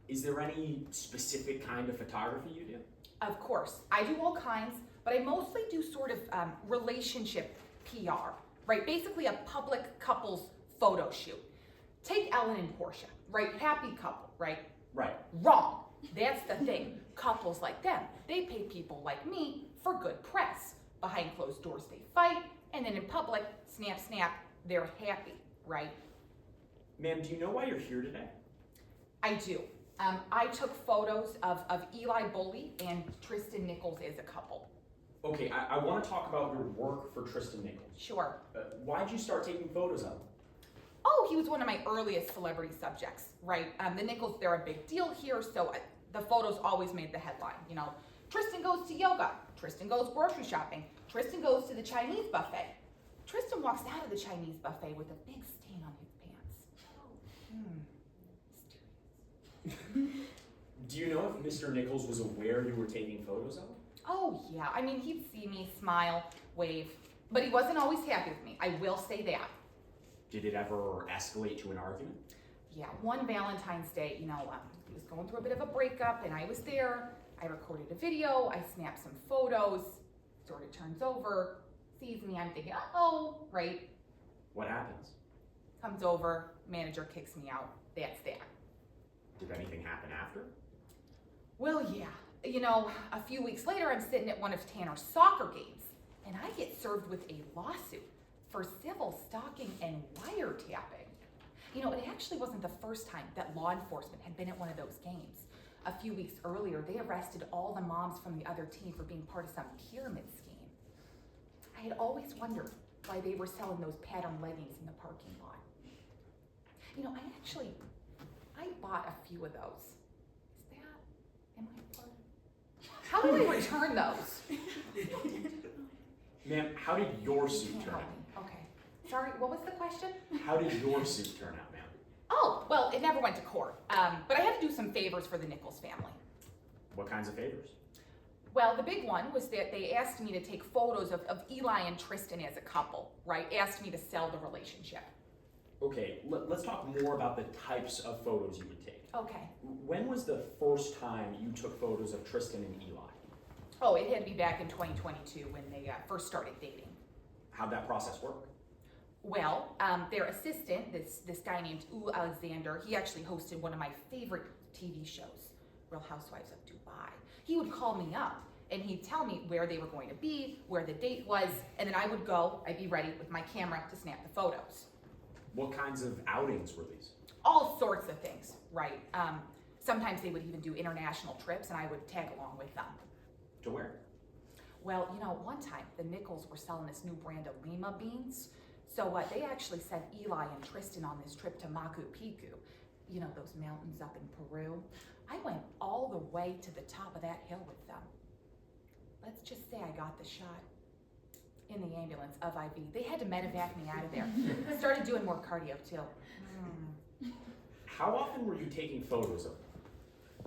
Speaker 9: Is there any specific kind of photography you do?
Speaker 10: Of course, I do all kinds, but I mostly do sort of relationship PR, right? Basically a public couples photo shoot. Take Ellen and Portia, right? Happy couple, right?
Speaker 9: Right.
Speaker 10: Wrong. That's the thing. Couples like them, they pay people like me for good press. Behind closed doors, they fight, and then in public, snap, snap, they're happy, right?
Speaker 9: Ma'am, do you know why you're here today?
Speaker 10: I do. I took photos of Eli Bully and Tristan Nichols as a couple.
Speaker 9: Okay, I want to talk about your work for Tristan Nichols.
Speaker 10: Sure.
Speaker 9: Why'd you start taking photos of him?
Speaker 10: Oh, he was one of my earliest celebrity subjects, right? The Nichols, they're a big deal here, so the photos always made the headline. You know, Tristan goes to yoga. Tristan goes grocery shopping. Tristan goes to the Chinese buffet. Tristan walks out of the Chinese buffet with a big stain on his pants.
Speaker 9: Do you know if Mr. Nichols was aware you were taking photos of him?
Speaker 10: Oh yeah, I mean, he'd see me, smile, wave, but he wasn't always happy with me, I will say that.
Speaker 9: Did it ever escalate to an argument?
Speaker 10: Yeah, one Valentine's Day, he was going through a bit of a breakup and I was there. I recorded a video, I snapped some photos, sort of turns over, sees me, I'm thinking, uh-oh, right?
Speaker 9: What happens?
Speaker 10: Comes over, manager kicks me out, that's that.
Speaker 9: Did anything happen after?
Speaker 10: Well, yeah. A few weeks later, I'm sitting at one of Tanner's soccer games, and I get served with a lawsuit for civil stalking and wiretapping. It actually wasn't the first time that law enforcement had been at one of those games. A few weeks earlier, they arrested all the moms from the other team for being part of some pyramid scheme. I had always wondered why they were selling those pattern leggings in the parking lot. I bought a few of those. Am I part? How do I return those?
Speaker 9: Ma'am, how did your suit turn out?
Speaker 10: Okay. Sorry, what was the question?
Speaker 9: How did your suit turn out, ma'am?
Speaker 10: Oh, well, it never went to court. But I had to do some favors for the Nichols family.
Speaker 9: What kinds of favors?
Speaker 10: Well, the big one was that they asked me to take photos of Eli and Tristan as a couple, right? Asked me to sell the relationship.
Speaker 9: Okay, let's talk more about the types of photos you would take.
Speaker 10: Okay.
Speaker 9: When was the first time you took photos of Tristan and Eli?
Speaker 10: Oh, it had to be back in 2022 when they first started dating.
Speaker 9: How'd that process work?
Speaker 10: Well, their assistant, this guy named Alexander, he actually hosted one of my favorite TV shows, Real Housewives of Dubai. He would call me up and he'd tell me where they were going to be, where the date was, and then I would go, I'd be ready with my camera to snap the photos.
Speaker 9: What kinds of outings were these?
Speaker 10: All sorts of things, right? Sometimes they would even do international trips and I would tag along with them.
Speaker 9: To where?
Speaker 10: Well, one time the Nichols were selling this new brand of Lima beans. So they actually sent Eli and Tristan on this trip to Machu Picchu. Those mountains up in Peru. I went all the way to the top of that hill with them. Let's just say I got the shot in the ambulance of IV. They had to medevac me out of there. Started doing more cardio too.
Speaker 9: How often were you taking photos of them?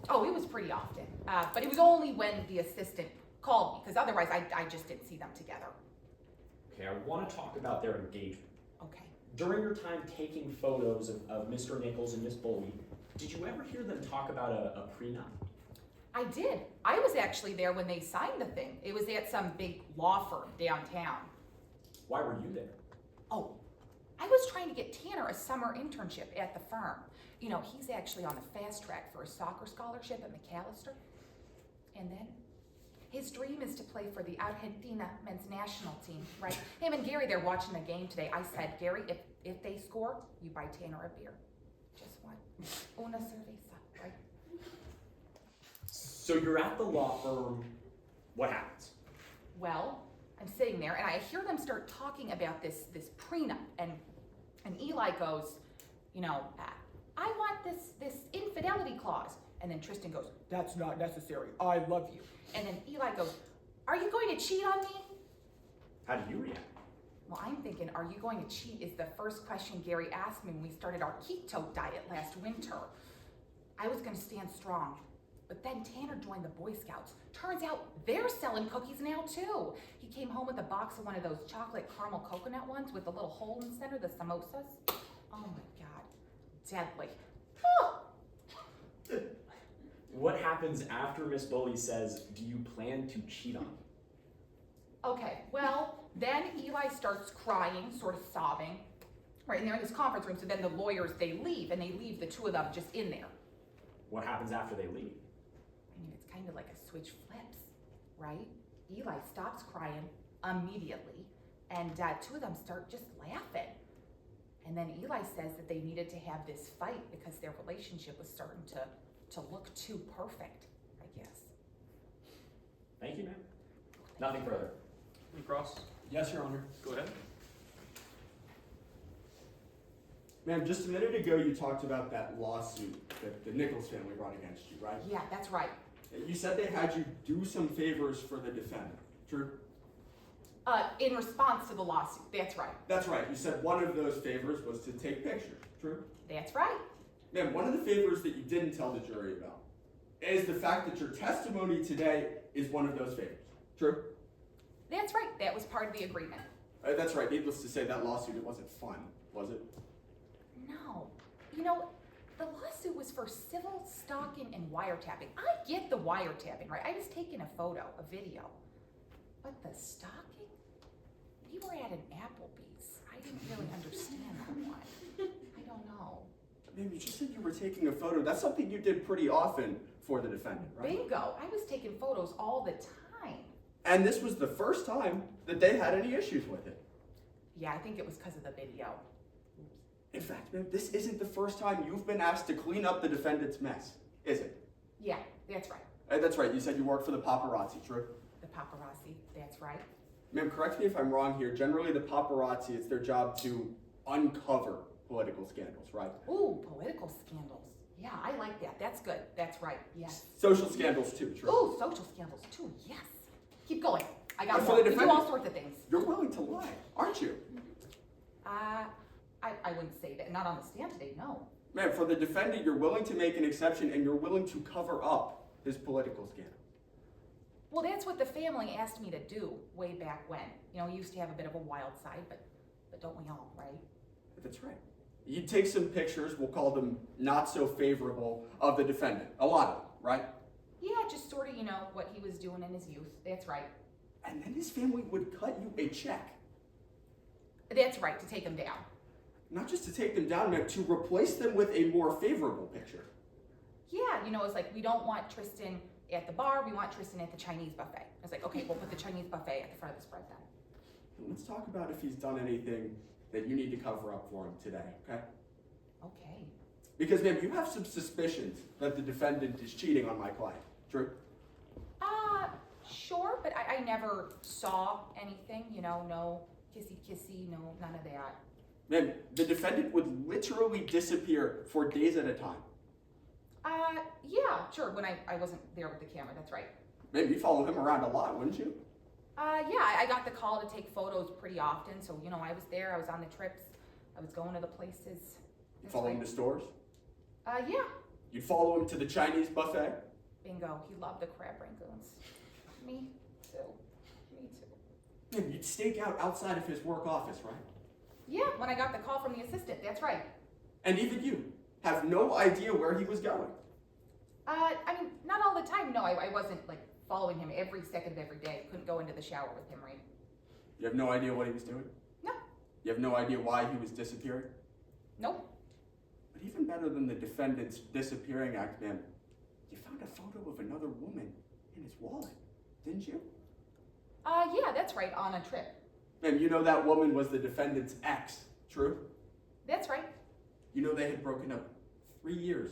Speaker 10: Oh, it was pretty often. But it was only when the assistant called me, because otherwise I just didn't see them together.
Speaker 9: Okay, I want to talk about their engagement.
Speaker 10: Okay.
Speaker 9: During your time taking photos of Mr. Nichols and Miss Bully, did you ever hear them talk about a prenup?
Speaker 10: I did. I was actually there when they signed the thing. It was at some big law firm downtown.
Speaker 9: Why were you there?
Speaker 10: Oh, I was trying to get Tanner a summer internship at the firm. You know, he's actually on the fast track for a soccer scholarship at McAllister. And then his dream is to play for the Argentina men's national team, right? Him and Gary, they're watching the game today. I said, Gary, if they score, you buy Tanner a beer. Just one. Una cerveza, right?
Speaker 9: So you're at the law firm. What happens?
Speaker 10: Well, I'm sitting there and I hear them start talking about this prenup, and Eli goes, you know, I want this infidelity clause. And then Tristan goes, that's not necessary. I love you. And then Eli goes, are you going to cheat on me?
Speaker 9: How do you react?
Speaker 10: Well, I'm thinking, are you going to cheat is the first question Gary asked me when we started our keto diet last winter. I was gonna stand strong, but then Tanner joined the Boy Scouts. Turns out they're selling cookies now too. He came home with a box of one of those chocolate caramel coconut ones with the little hole in the center, the samosas. Oh my God, deadly. Oh.
Speaker 9: What happens after Miss Bully says, do you plan to cheat on me?
Speaker 10: Okay, well, then Eli starts crying, sort of sobbing, right, and they're in this conference room, so then the lawyers, they leave, and they leave the two of them just in there.
Speaker 9: What happens after they leave?
Speaker 10: I mean, it's kind of like a switch flips, right? Eli stops crying immediately, and two of them start just laughing. And then Eli says that they needed to have this fight because their relationship was starting to look too perfect, I guess.
Speaker 9: Thank you, ma'am. Nothing further.
Speaker 1: Cross?
Speaker 3: Yes, Your Honor.
Speaker 1: Go ahead.
Speaker 3: Ma'am, just a minute ago you talked about that lawsuit that the Nichols family brought against you, right?
Speaker 10: Yeah, that's right.
Speaker 3: You said they had you do some favors for the defendant, true?
Speaker 10: In response to the lawsuit, that's right.
Speaker 3: That's right. You said one of those favors was to take pictures, true?
Speaker 10: That's right.
Speaker 3: Ma'am, one of the favors that you didn't tell the jury about is the fact that your testimony today is one of those favors, true?
Speaker 10: That's right. That was part of the agreement.
Speaker 3: That's right. Needless to say, that lawsuit, it wasn't fun, was it?
Speaker 10: No. You know, the lawsuit was for civil stalking and wiretapping. I get the wiretapping, right? I was taking a photo, a video. But the stalking? We were at an Applebee's. I didn't really understand that one. I don't know.
Speaker 3: Ma'am, you just said you were taking a photo. That's something you did pretty often for the defendant, right?
Speaker 10: Bingo. I was taking photos all the time.
Speaker 3: And this was the first time that they had any issues with it.
Speaker 10: Yeah, I think it was because of the video.
Speaker 3: In fact, ma'am, this isn't the first time you've been asked to clean up the defendant's mess, is it?
Speaker 10: Yeah, that's right.
Speaker 3: That's right. You said you work for the paparazzi, true?
Speaker 10: The paparazzi, that's right.
Speaker 3: Ma'am, correct me if I'm wrong here. Generally, the paparazzi, it's their job to uncover political scandals, right?
Speaker 10: Ooh, political scandals. Yeah, I like that. That's good. That's right. Yes.
Speaker 3: Social scandals too, true?
Speaker 10: Ooh, social scandals too. Yes. Keep going. I got
Speaker 3: For
Speaker 10: more.
Speaker 3: the
Speaker 10: We do
Speaker 3: defendant-
Speaker 10: all sorts of things.
Speaker 3: You're willing to lie, aren't you?
Speaker 10: I wouldn't say that. Not on the stand today, no.
Speaker 3: Ma'am, for the defendant, you're willing to make an exception and you're willing to cover up his political scandal.
Speaker 10: Well, that's what the family asked me to do way back when. You know, he used to have a bit of a wild side, but don't we all, right?
Speaker 3: That's right. You take some pictures, we'll call them not so favorable, of the defendant. A lot of them, right?
Speaker 10: Yeah, just sort of, you know, what he was doing in his youth. That's right.
Speaker 3: And then his family would cut you a check.
Speaker 10: That's right, to take him down.
Speaker 3: Not just to take them down, ma'am, to replace them with a more favorable picture.
Speaker 10: Yeah, you know, it's like, we don't want Tristan at the bar, we want Tristan at the Chinese buffet. I was like, okay, we'll put the Chinese buffet at the front of the spread then.
Speaker 3: And let's talk about if he's done anything that you need to cover up for him today, okay?
Speaker 10: Okay.
Speaker 3: Because, ma'am, you have some suspicions that the defendant is cheating on my client, true?
Speaker 10: Sure, but I never saw anything, you know, no kissy-kissy, no, none of that.
Speaker 3: Ma'am, the defendant would literally disappear for days at a time.
Speaker 10: Yeah, sure, when I wasn't there with the camera, that's right.
Speaker 3: Ma'am, you'd follow him around a lot, wouldn't you?
Speaker 10: Yeah, I got the call to take photos pretty often, so, you know, I was there, I was on the trips, I was going to the places.
Speaker 3: You'd follow him to stores?
Speaker 10: Yeah.
Speaker 3: You'd follow him to the Chinese buffet?
Speaker 10: Bingo, he loved the crab rangoons. Me too. Me too.
Speaker 3: Ma'am, you'd stake out outside of his work office, right?
Speaker 10: Yeah, when I got the call from the assistant, that's right.
Speaker 3: And even you have no idea where he was going.
Speaker 10: I mean, not all the time, no, I wasn't, like, following him every second of every day. Couldn't go into the shower with him, right?
Speaker 3: You have no idea what he was doing?
Speaker 10: No.
Speaker 3: You have no idea why he was disappearing?
Speaker 10: Nope.
Speaker 3: But even better than the defendant's disappearing act, ma'am, you found a photo of another woman in his wallet, didn't you?
Speaker 10: Yeah, that's right, on a trip.
Speaker 3: Ma'am, you know that woman was the defendant's ex, true?
Speaker 10: That's right.
Speaker 3: You know they had broken up 3 years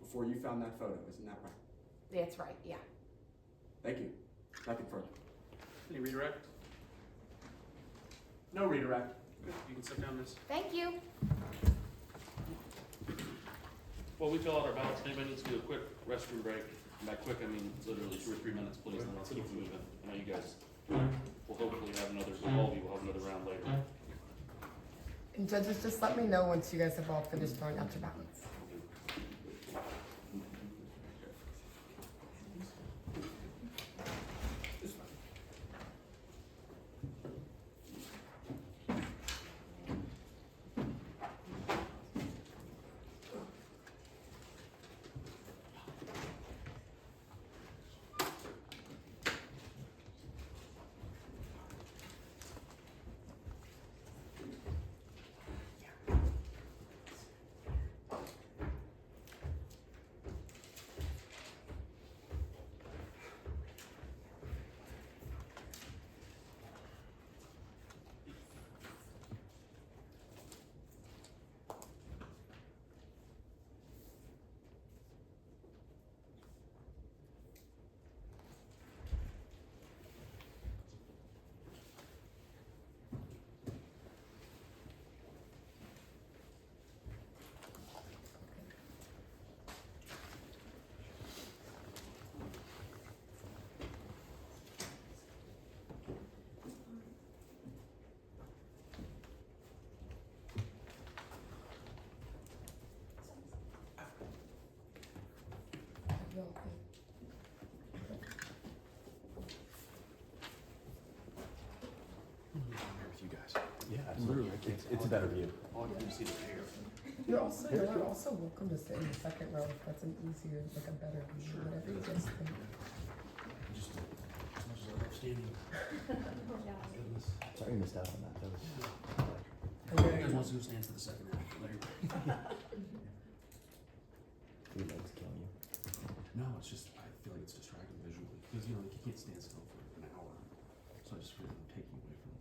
Speaker 3: before you found that photo, isn't that right?
Speaker 10: That's right, yeah.
Speaker 3: Thank you. Nothing further.
Speaker 1: Any redirect?
Speaker 3: No redirect.
Speaker 1: Good, you can sit down, miss.
Speaker 10: Thank you.
Speaker 1: While we fill out our ballots, anybody needs to do a quick restroom break? And by quick, I mean literally 2 or 3 minutes, please, and let's keep moving. I know you guys will hopefully have another, all of you will have another round later.
Speaker 11: And judges, just let me know once you guys have all finished throwing out your ballots.
Speaker 12: With you guys. Yeah, absolutely. It's a better view.
Speaker 1: All I can see the hair.
Speaker 11: You're also welcome to sit in the second row if that's an easier, like a better view, whatever you guys think.
Speaker 12: Just as much as I love standing. Goodness. Sorry you missed out on that. That was.
Speaker 11: Okay.
Speaker 12: Who wants to go stand for the second half? Your legs killing you. No, it's just I feel like it's distracting visually because you can't stand still for an hour. So I just feel like I'm taking away from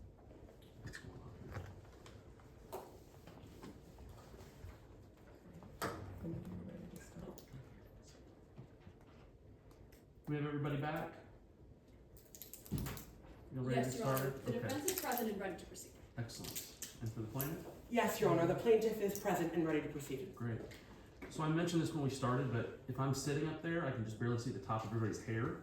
Speaker 12: what's going on here.
Speaker 11: Whenever you're ready to start.
Speaker 12: We have everybody back? You ready
Speaker 7: Yes,
Speaker 12: to
Speaker 7: Your
Speaker 12: start?
Speaker 7: Honor. The
Speaker 12: Okay.
Speaker 7: defense is present and ready to proceed.
Speaker 12: Excellent. And for the plaintiff?
Speaker 5: Yes, Your Honor, the plaintiff is present and ready to proceed.
Speaker 12: Great. So I mentioned this when we started, but if I'm sitting up there, I can just barely see the top of everybody's hair.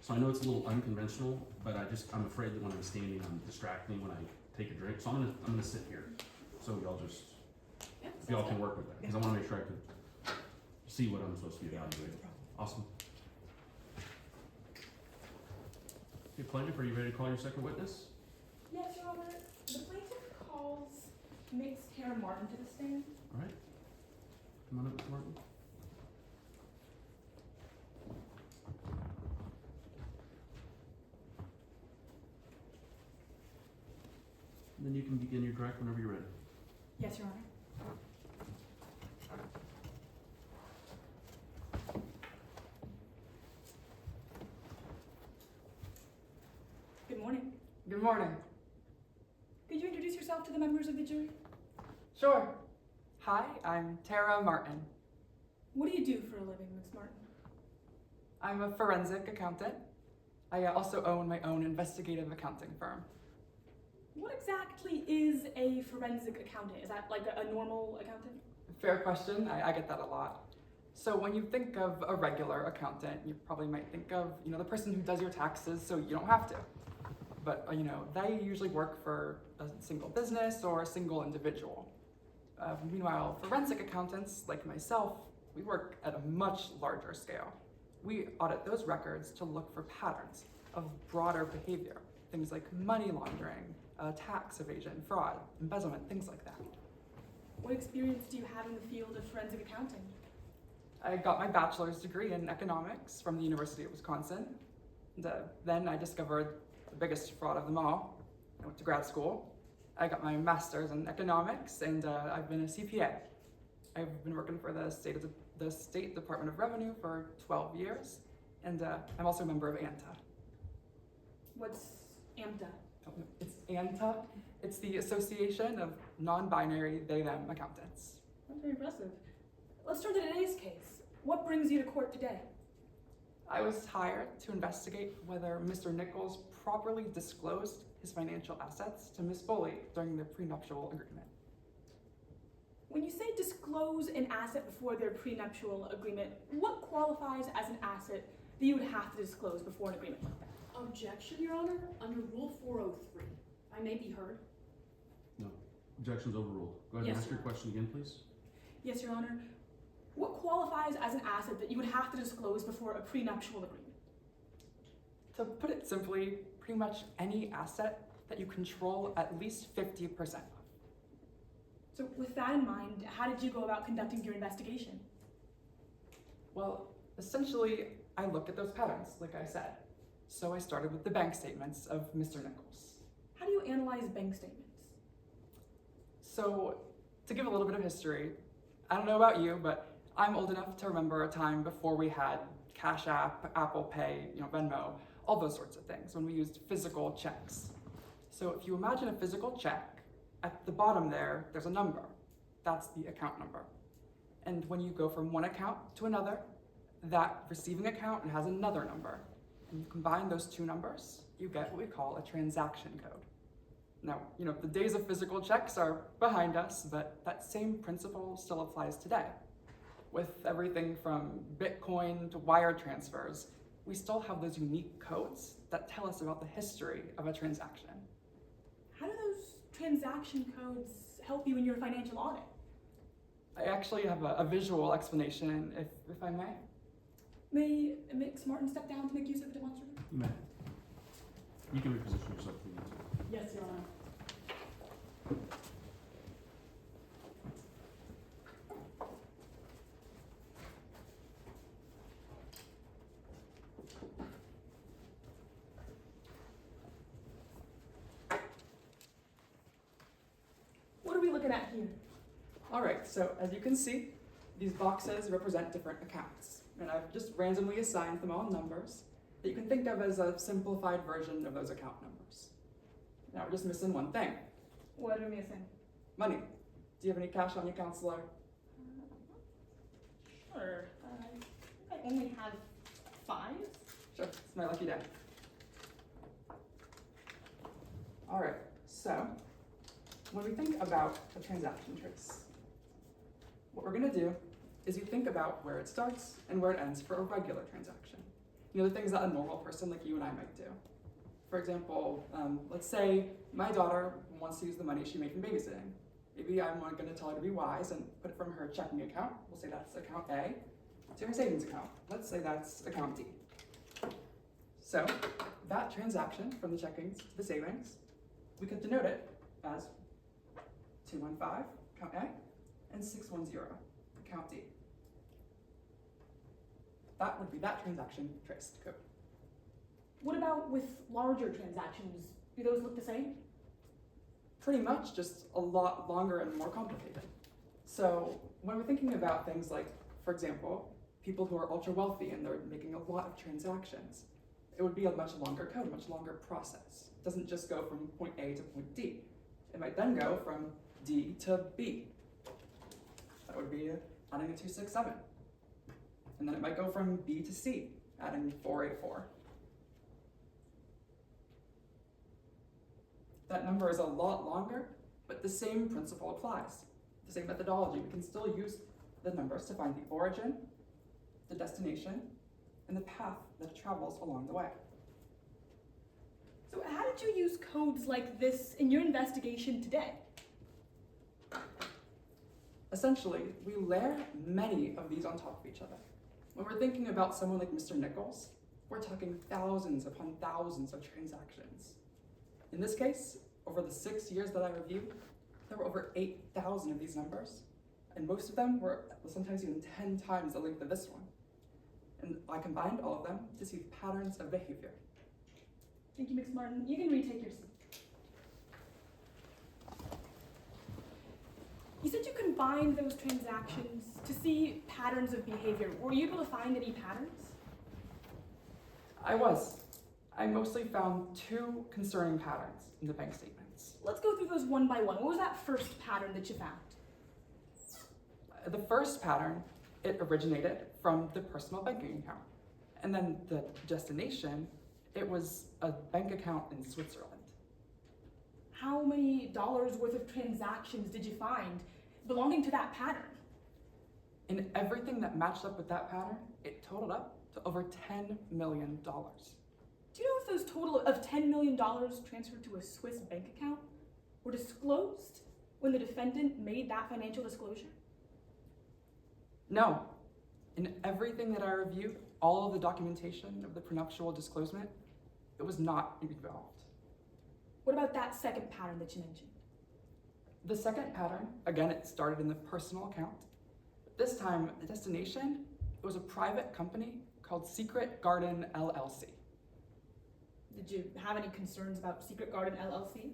Speaker 12: So I know it's a little unconventional, but I'm afraid that when I'm standing, I'm distracting when I take a drink. So I'm gonna sit here. So y'all just,
Speaker 7: Yeah,
Speaker 12: if y'all can work with that, because I wanna make sure I can see what I'm supposed to be evaluating. Awesome. Okay, plaintiff, are you ready to call your second witness?
Speaker 6: Yes, Your Honor. The plaintiff calls Mix Karen Martin to the stand.
Speaker 12: All right. Come on up, Mr. Martin. And then you can begin your direct whenever you're ready.
Speaker 6: Yes, Your Honor. Good morning.
Speaker 11: Good morning.
Speaker 6: Could you introduce yourself to the members of the jury?
Speaker 13: Sure. Hi, I'm Tara Martin.
Speaker 6: What do you do for a living, Ms. Martin?
Speaker 13: I'm a forensic accountant. I also own my own investigative accounting firm.
Speaker 6: What exactly is a forensic accountant? Is that like a normal accountant?
Speaker 13: Fair question. I get that a lot. So when you think of a regular accountant, you probably might think of, the person who does your taxes so you don't have to. But, they usually work for a single business or a single individual. Meanwhile, forensic accountants, like myself, we work at a much larger scale. We audit those records to look for patterns of broader behavior, things like money laundering, tax evasion, fraud, embezzlement, things like that.
Speaker 6: What experience do you have in the field of forensic accounting?
Speaker 13: I got my bachelor's degree in economics from the University of Wisconsin. Then I discovered the biggest fraud of them all. I went to grad school, I got my master's in economics, and I've been a CPA. I've been working for the State Department of Revenue for 12 years, and I'm also a member of ANTA.
Speaker 6: What's AMTA?
Speaker 13: It's ANTA. It's the Association of Non-Binary They/Them Accountants.
Speaker 6: That's very impressive. Let's turn to today's case. What brings you to court today?
Speaker 13: I was hired to investigate whether Mr. Nichols properly disclosed his financial assets to Miss Foley during their prenuptial agreement.
Speaker 6: When you say disclose an asset before their prenuptial agreement, what qualifies as an asset that you would have to disclose before an agreement like that?
Speaker 7: Objection, Your Honor, under Rule 403. I may be heard.
Speaker 12: No. Objection's overruled. Go ahead
Speaker 7: Yes,
Speaker 12: and ask your
Speaker 7: sir.
Speaker 12: question again, please.
Speaker 6: Yes, Your Honor. What qualifies as an asset that you would have to disclose before a prenuptial agreement?
Speaker 13: To put it simply, pretty much any asset that you control at least 50% of.
Speaker 6: So with that in mind, how did you go about conducting your investigation?
Speaker 13: Well, essentially, I looked at those patterns, like I said. So I started with the bank statements of Mr. Nichols.
Speaker 6: How do you analyze bank statements?
Speaker 13: So, to give a little bit of history, I don't know about you, but I'm old enough to remember a time before we had Cash App, Apple Pay, Venmo, all those sorts of things, when we used physical checks. So if you imagine a physical check, at the bottom there's a number. That's the account number. And when you go from one account to another, that receiving account has another number. And you combine those two numbers, you get what we call a transaction code. Now, the days of physical checks are behind us, but that same principle still applies today. With everything from Bitcoin to wire transfers, we still have those unique codes that tell us about the history of a transaction.
Speaker 6: How do those transaction codes help you in your financial audit?
Speaker 13: I actually have a visual explanation, if I may.
Speaker 6: May Mix Martin step down to make use of the demonstrative?
Speaker 12: You may. You can reposition yourself if you need to.
Speaker 6: Yes, Your Honor. What are we looking at here?
Speaker 13: All right, so as you can see, these boxes represent different accounts. And I've just randomly assigned them all numbers that you can think of as a simplified version of those account numbers. Now we're just missing one thing.
Speaker 6: What are we missing?
Speaker 13: Money. Do you have any cash on you, counselor?
Speaker 6: Sure. I only have 5.
Speaker 13: Sure, it's my lucky day. All right, so when we think about a transaction trace, what we're gonna do is you think about where it starts and where it ends for a regular transaction. The things that a normal person like you and I might do. For example, let's say my daughter wants to use the money she made from babysitting. Maybe I'm gonna tell her to be wise and put it from her checking account, we'll say that's account A, to her savings account. Let's say that's account D. So that transaction from the checkings to the savings, we could denote it as 215, account A, and 610, account D. That would be that transaction traced code.
Speaker 6: What about with larger transactions? Do those look the same?
Speaker 13: Pretty much, just a lot longer and more complicated. So when we're thinking about things like, for example, people who are ultra wealthy and they're making a lot of transactions, it would be a much longer code, much longer process. It doesn't just go from point A to point D. It might then go from D to B. That would be adding a 267. And then it might go from B to C, adding 484. That number is a lot longer, but the same principle applies. The same methodology. We can still use the numbers to find the origin, the destination, and the path that it travels along the way.
Speaker 6: So how did you use codes like this in your investigation today?
Speaker 13: Essentially, we layer many of these on top of each other. When we're thinking about someone like Mr. Nichols, we're talking thousands upon thousands of transactions. In this case, over the 6 years that I reviewed, there were over 8,000 of these numbers, and most of them were sometimes even 10 times the length of this one. And I combined all of them to see patterns of behavior.
Speaker 6: Thank you, Ms. Martin. You can retake your seat. You said you combined those transactions to see patterns of behavior. Were you able to find any patterns?
Speaker 13: I was. I mostly found two concerning patterns in the bank statements.
Speaker 6: Let's go through those one by one. What was that first pattern that you found?
Speaker 13: The first pattern, it originated from the personal banking account. And then the destination, it was a bank account in Switzerland.
Speaker 6: How many dollars worth of transactions did you find belonging to that pattern?
Speaker 13: And everything that matched up with that pattern, it totaled up to over $10 million.
Speaker 6: Do you know if those total of $10 million transferred to a Swiss bank account were disclosed when the defendant made that financial disclosure?
Speaker 13: No. In everything that I reviewed, all of the documentation of the prenuptial disclosement, it was not involved.
Speaker 6: What about that second pattern that you mentioned?
Speaker 13: The second pattern, again, it started in the personal account. This time, the destination, it was a private company called Secret Garden LLC.
Speaker 6: Did you have any concerns about Secret Garden LLC?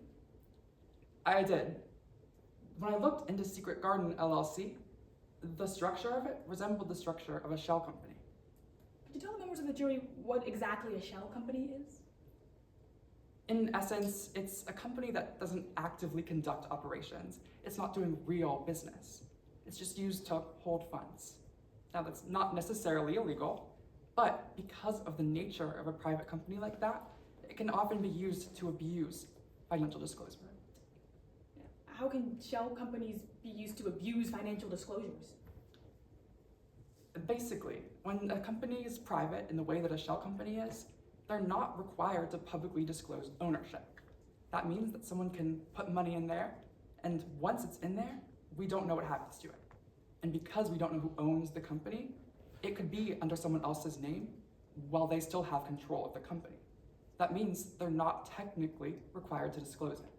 Speaker 13: I did. When I looked into Secret Garden LLC, the structure of it resembled the structure of a shell company.
Speaker 6: Could you tell the members of the jury what exactly a shell company is?
Speaker 13: In essence, it's a company that doesn't actively conduct operations. It's not doing real business. It's just used to hold funds. Now, that's not necessarily illegal, but because of the nature of a private company like that, it can often be used to abuse financial disclosure.
Speaker 6: How can shell companies be used to abuse financial disclosures?
Speaker 13: Basically, when a company is private in the way that a shell company is, they're not required to publicly disclose ownership. That means that someone can put money in there, and once it's in there, we don't know what happens to it. And because we don't know who owns the company, it could be under someone else's name while they still have control of the company. That means they're not technically required to disclose it,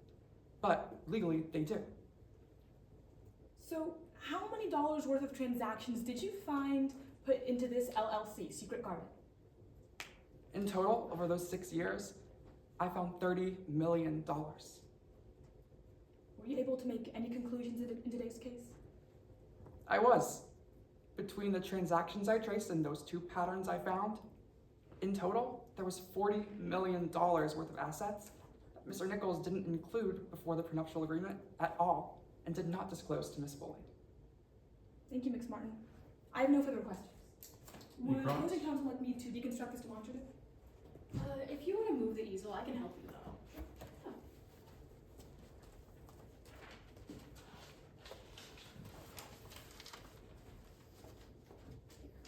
Speaker 13: but legally they do.
Speaker 6: So how many dollars worth of transactions did you find put into this LLC, Secret Garden?
Speaker 13: In total, over those 6 years, I found $30 million.
Speaker 6: Were you able to make any conclusions in today's case?
Speaker 13: I was. Between the transactions I traced and those two patterns I found, in total, there was $40 million worth of assets that Mr. Nichols didn't include before the prenuptial agreement at all and did not disclose to Miss Foley.
Speaker 6: Thank you, Ms. Martin. I have no further questions.
Speaker 12: Any
Speaker 6: Would
Speaker 12: prompts?
Speaker 6: opposing counsel like me to deconstruct this demonstrative?
Speaker 7: If you want to move the easel, I can help you though.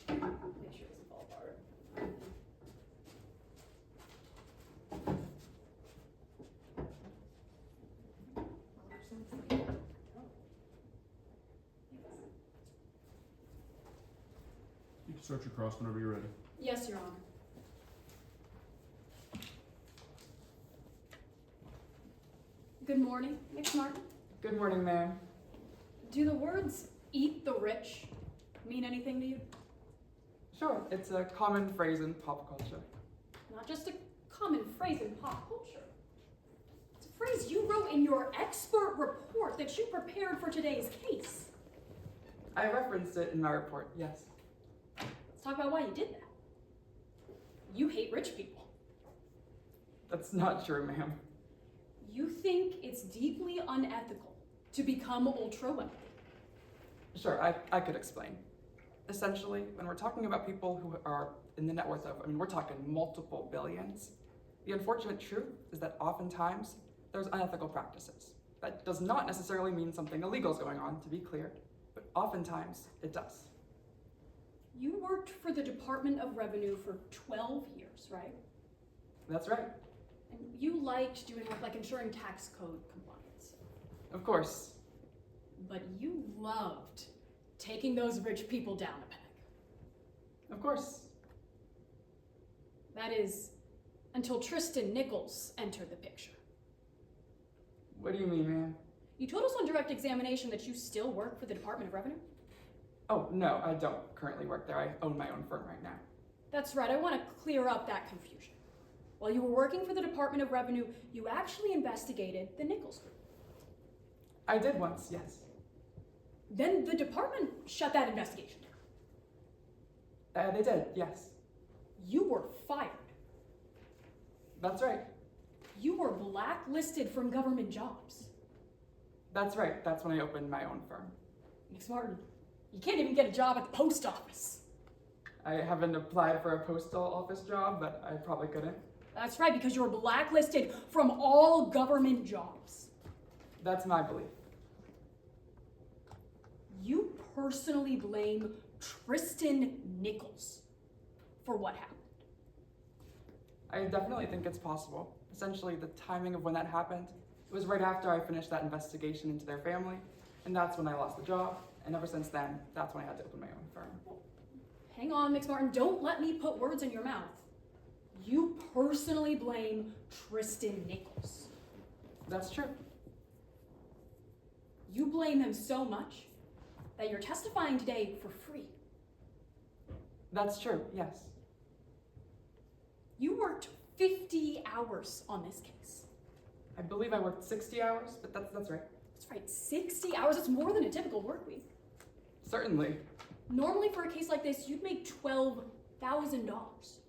Speaker 7: Make sure it doesn't fall apart.
Speaker 12: You can start your cross whenever you're ready.
Speaker 7: Yes, Your Honor. Good morning, Ms. Martin.
Speaker 13: Good morning, ma'am.
Speaker 7: Do the words "eat the rich" mean anything to you?
Speaker 13: Sure, it's a common phrase in pop culture.
Speaker 7: Not just a common phrase in pop culture. It's a phrase you wrote in your expert report that you prepared for today's case.
Speaker 13: I referenced it in my report, yes.
Speaker 7: Let's talk about why you did that. You hate rich people.
Speaker 13: That's not true, ma'am.
Speaker 7: You think it's deeply unethical to become ultra wealthy.
Speaker 13: Sure, I could explain. Essentially, when we're talking about people who are in the net worth of, we're talking multiple billions, the unfortunate truth is that oftentimes there's unethical practices. That does not necessarily mean something illegal is going on, to be clear, but oftentimes it does.
Speaker 7: You worked for the Department of Revenue for 12 years, right?
Speaker 13: That's right.
Speaker 7: And you liked doing work like ensuring tax code compliance.
Speaker 13: Of course.
Speaker 7: But you loved taking those rich people down a peg.
Speaker 13: Of course.
Speaker 7: That is, until Tristan Nichols entered the picture.
Speaker 13: What do you mean, ma'am?
Speaker 7: You told us on direct examination that you still work for the Department of Revenue?
Speaker 13: Oh, no, I don't currently work there. I own my own firm right now.
Speaker 7: That's right, I want to clear up that confusion. While you were working for the Department of Revenue, you actually investigated the Nichols Group.
Speaker 13: I did once, yes.
Speaker 7: Then the department shut that investigation down.
Speaker 13: They did, yes.
Speaker 7: You were fired.
Speaker 13: That's right.
Speaker 7: You were blacklisted from government jobs.
Speaker 13: That's right. That's when I opened my own firm.
Speaker 7: Miss Martin, you can't even get a job at the post office.
Speaker 13: I haven't applied for a postal office job, but I probably couldn't.
Speaker 7: That's right, because you're blacklisted from all government jobs.
Speaker 13: That's my belief.
Speaker 7: You personally blame Tristan Nichols for what happened.
Speaker 13: I definitely think it's possible. Essentially, the timing of when that happened, it was right after I finished that investigation into their family, and that's when I lost the job. And ever since then, that's when I had to open my own firm.
Speaker 7: Hang on, Miss Martin, don't let me put words in your mouth. You personally blame Tristan Nichols.
Speaker 13: That's true.
Speaker 7: You blame him so much that you're testifying today for free.
Speaker 13: That's true, yes.
Speaker 7: You worked 50 hours on this case.
Speaker 13: I believe I worked 60 hours, but that's right.
Speaker 7: That's right, 60 hours, it's more than a typical work week.
Speaker 13: Certainly.
Speaker 7: Normally for a case like this, you'd make $12,000.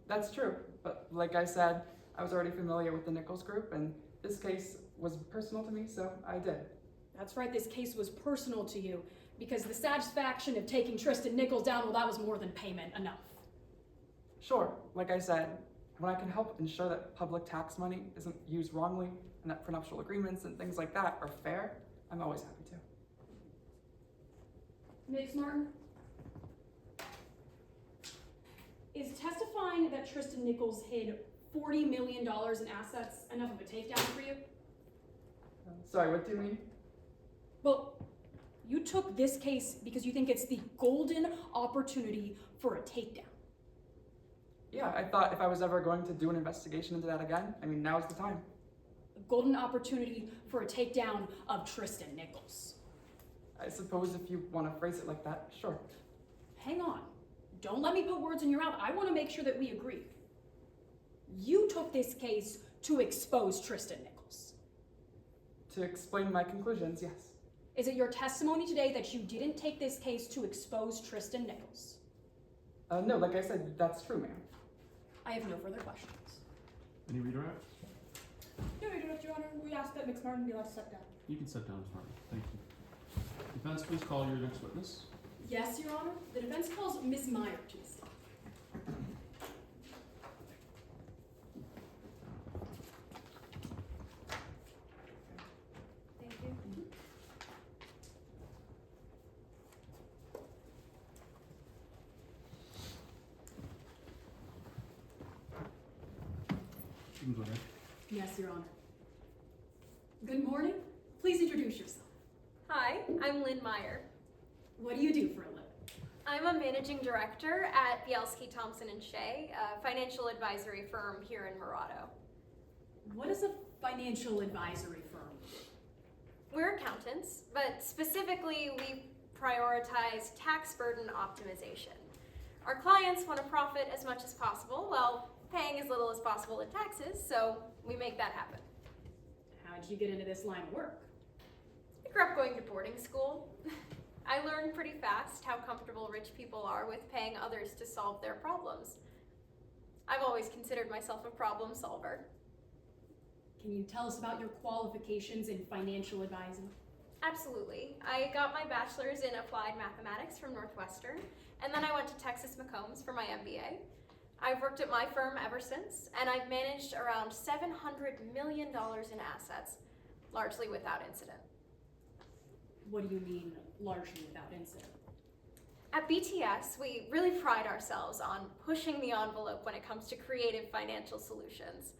Speaker 13: That's true, but like I said, I was already familiar with the Nichols group, and this case was personal to me, so I did.
Speaker 7: That's right, this case was personal to you, because the satisfaction of taking Tristan Nichols down, well, that was more than payment enough.
Speaker 13: Sure, like I said, when I can help ensure that public tax money isn't used wrongly, and that prenuptial agreements and things like that are fair, I'm always happy to.
Speaker 7: Miss Martin? Is testifying that Tristan Nichols hid $40 million in assets enough of a takedown for you?
Speaker 13: Sorry, what do you mean?
Speaker 7: Well, you took this case because you think it's the golden opportunity for a takedown.
Speaker 13: Yeah, I thought if I was ever going to do an investigation into that again, now's the time.
Speaker 7: A golden opportunity for a takedown of Tristan Nichols.
Speaker 13: I suppose if you want to phrase it like that, sure.
Speaker 7: Hang on. Don't let me put words in your mouth. I want to make sure that we agree. You took this case to expose Tristan Nichols.
Speaker 13: To explain my conclusions, yes.
Speaker 7: Is it your testimony today that you didn't take this case to expose Tristan Nichols?
Speaker 13: No, like I said, that's true, ma'am.
Speaker 7: I have no further questions.
Speaker 12: Any redirect?
Speaker 6: No, Your Honor, we ask that Miss Martin be allowed to step down.
Speaker 12: You can step down, Ms. Martin. Thank you. Defense, please call your next witness.
Speaker 7: Yes, Your Honor. The defense calls Ms. Meyer to the stand.
Speaker 14: Thank you.
Speaker 12: You can go ahead.
Speaker 7: Yes, Your Honor. Good morning. Please introduce yourself.
Speaker 14: Hi, I'm Lynn Meyer.
Speaker 7: What do you do for a living?
Speaker 14: I'm a managing director at Bielski, Thompson & Shea, a financial advisory firm here in Murado.
Speaker 7: What is a financial advisory firm?
Speaker 14: We're accountants, but specifically we prioritize tax burden optimization. Our clients want to profit as much as possible while paying as little as possible in taxes, so we make that happen.
Speaker 7: How did you get into this line of work?
Speaker 14: I grew up going to boarding school. I learned pretty fast how comfortable rich people are with paying others to solve their problems. I've always considered myself a problem solver.
Speaker 7: Can you tell us about your qualifications in financial advising?
Speaker 14: Absolutely. I got my bachelor's in applied mathematics from Northwestern, and then I went to Texas McCombs for my MBA. I've worked at my firm ever since, and I've managed around $700 million in assets, largely without incident.
Speaker 7: What do you mean, largely without incident?
Speaker 14: At BTS, we really pride ourselves on pushing the envelope when it comes to creative financial solutions.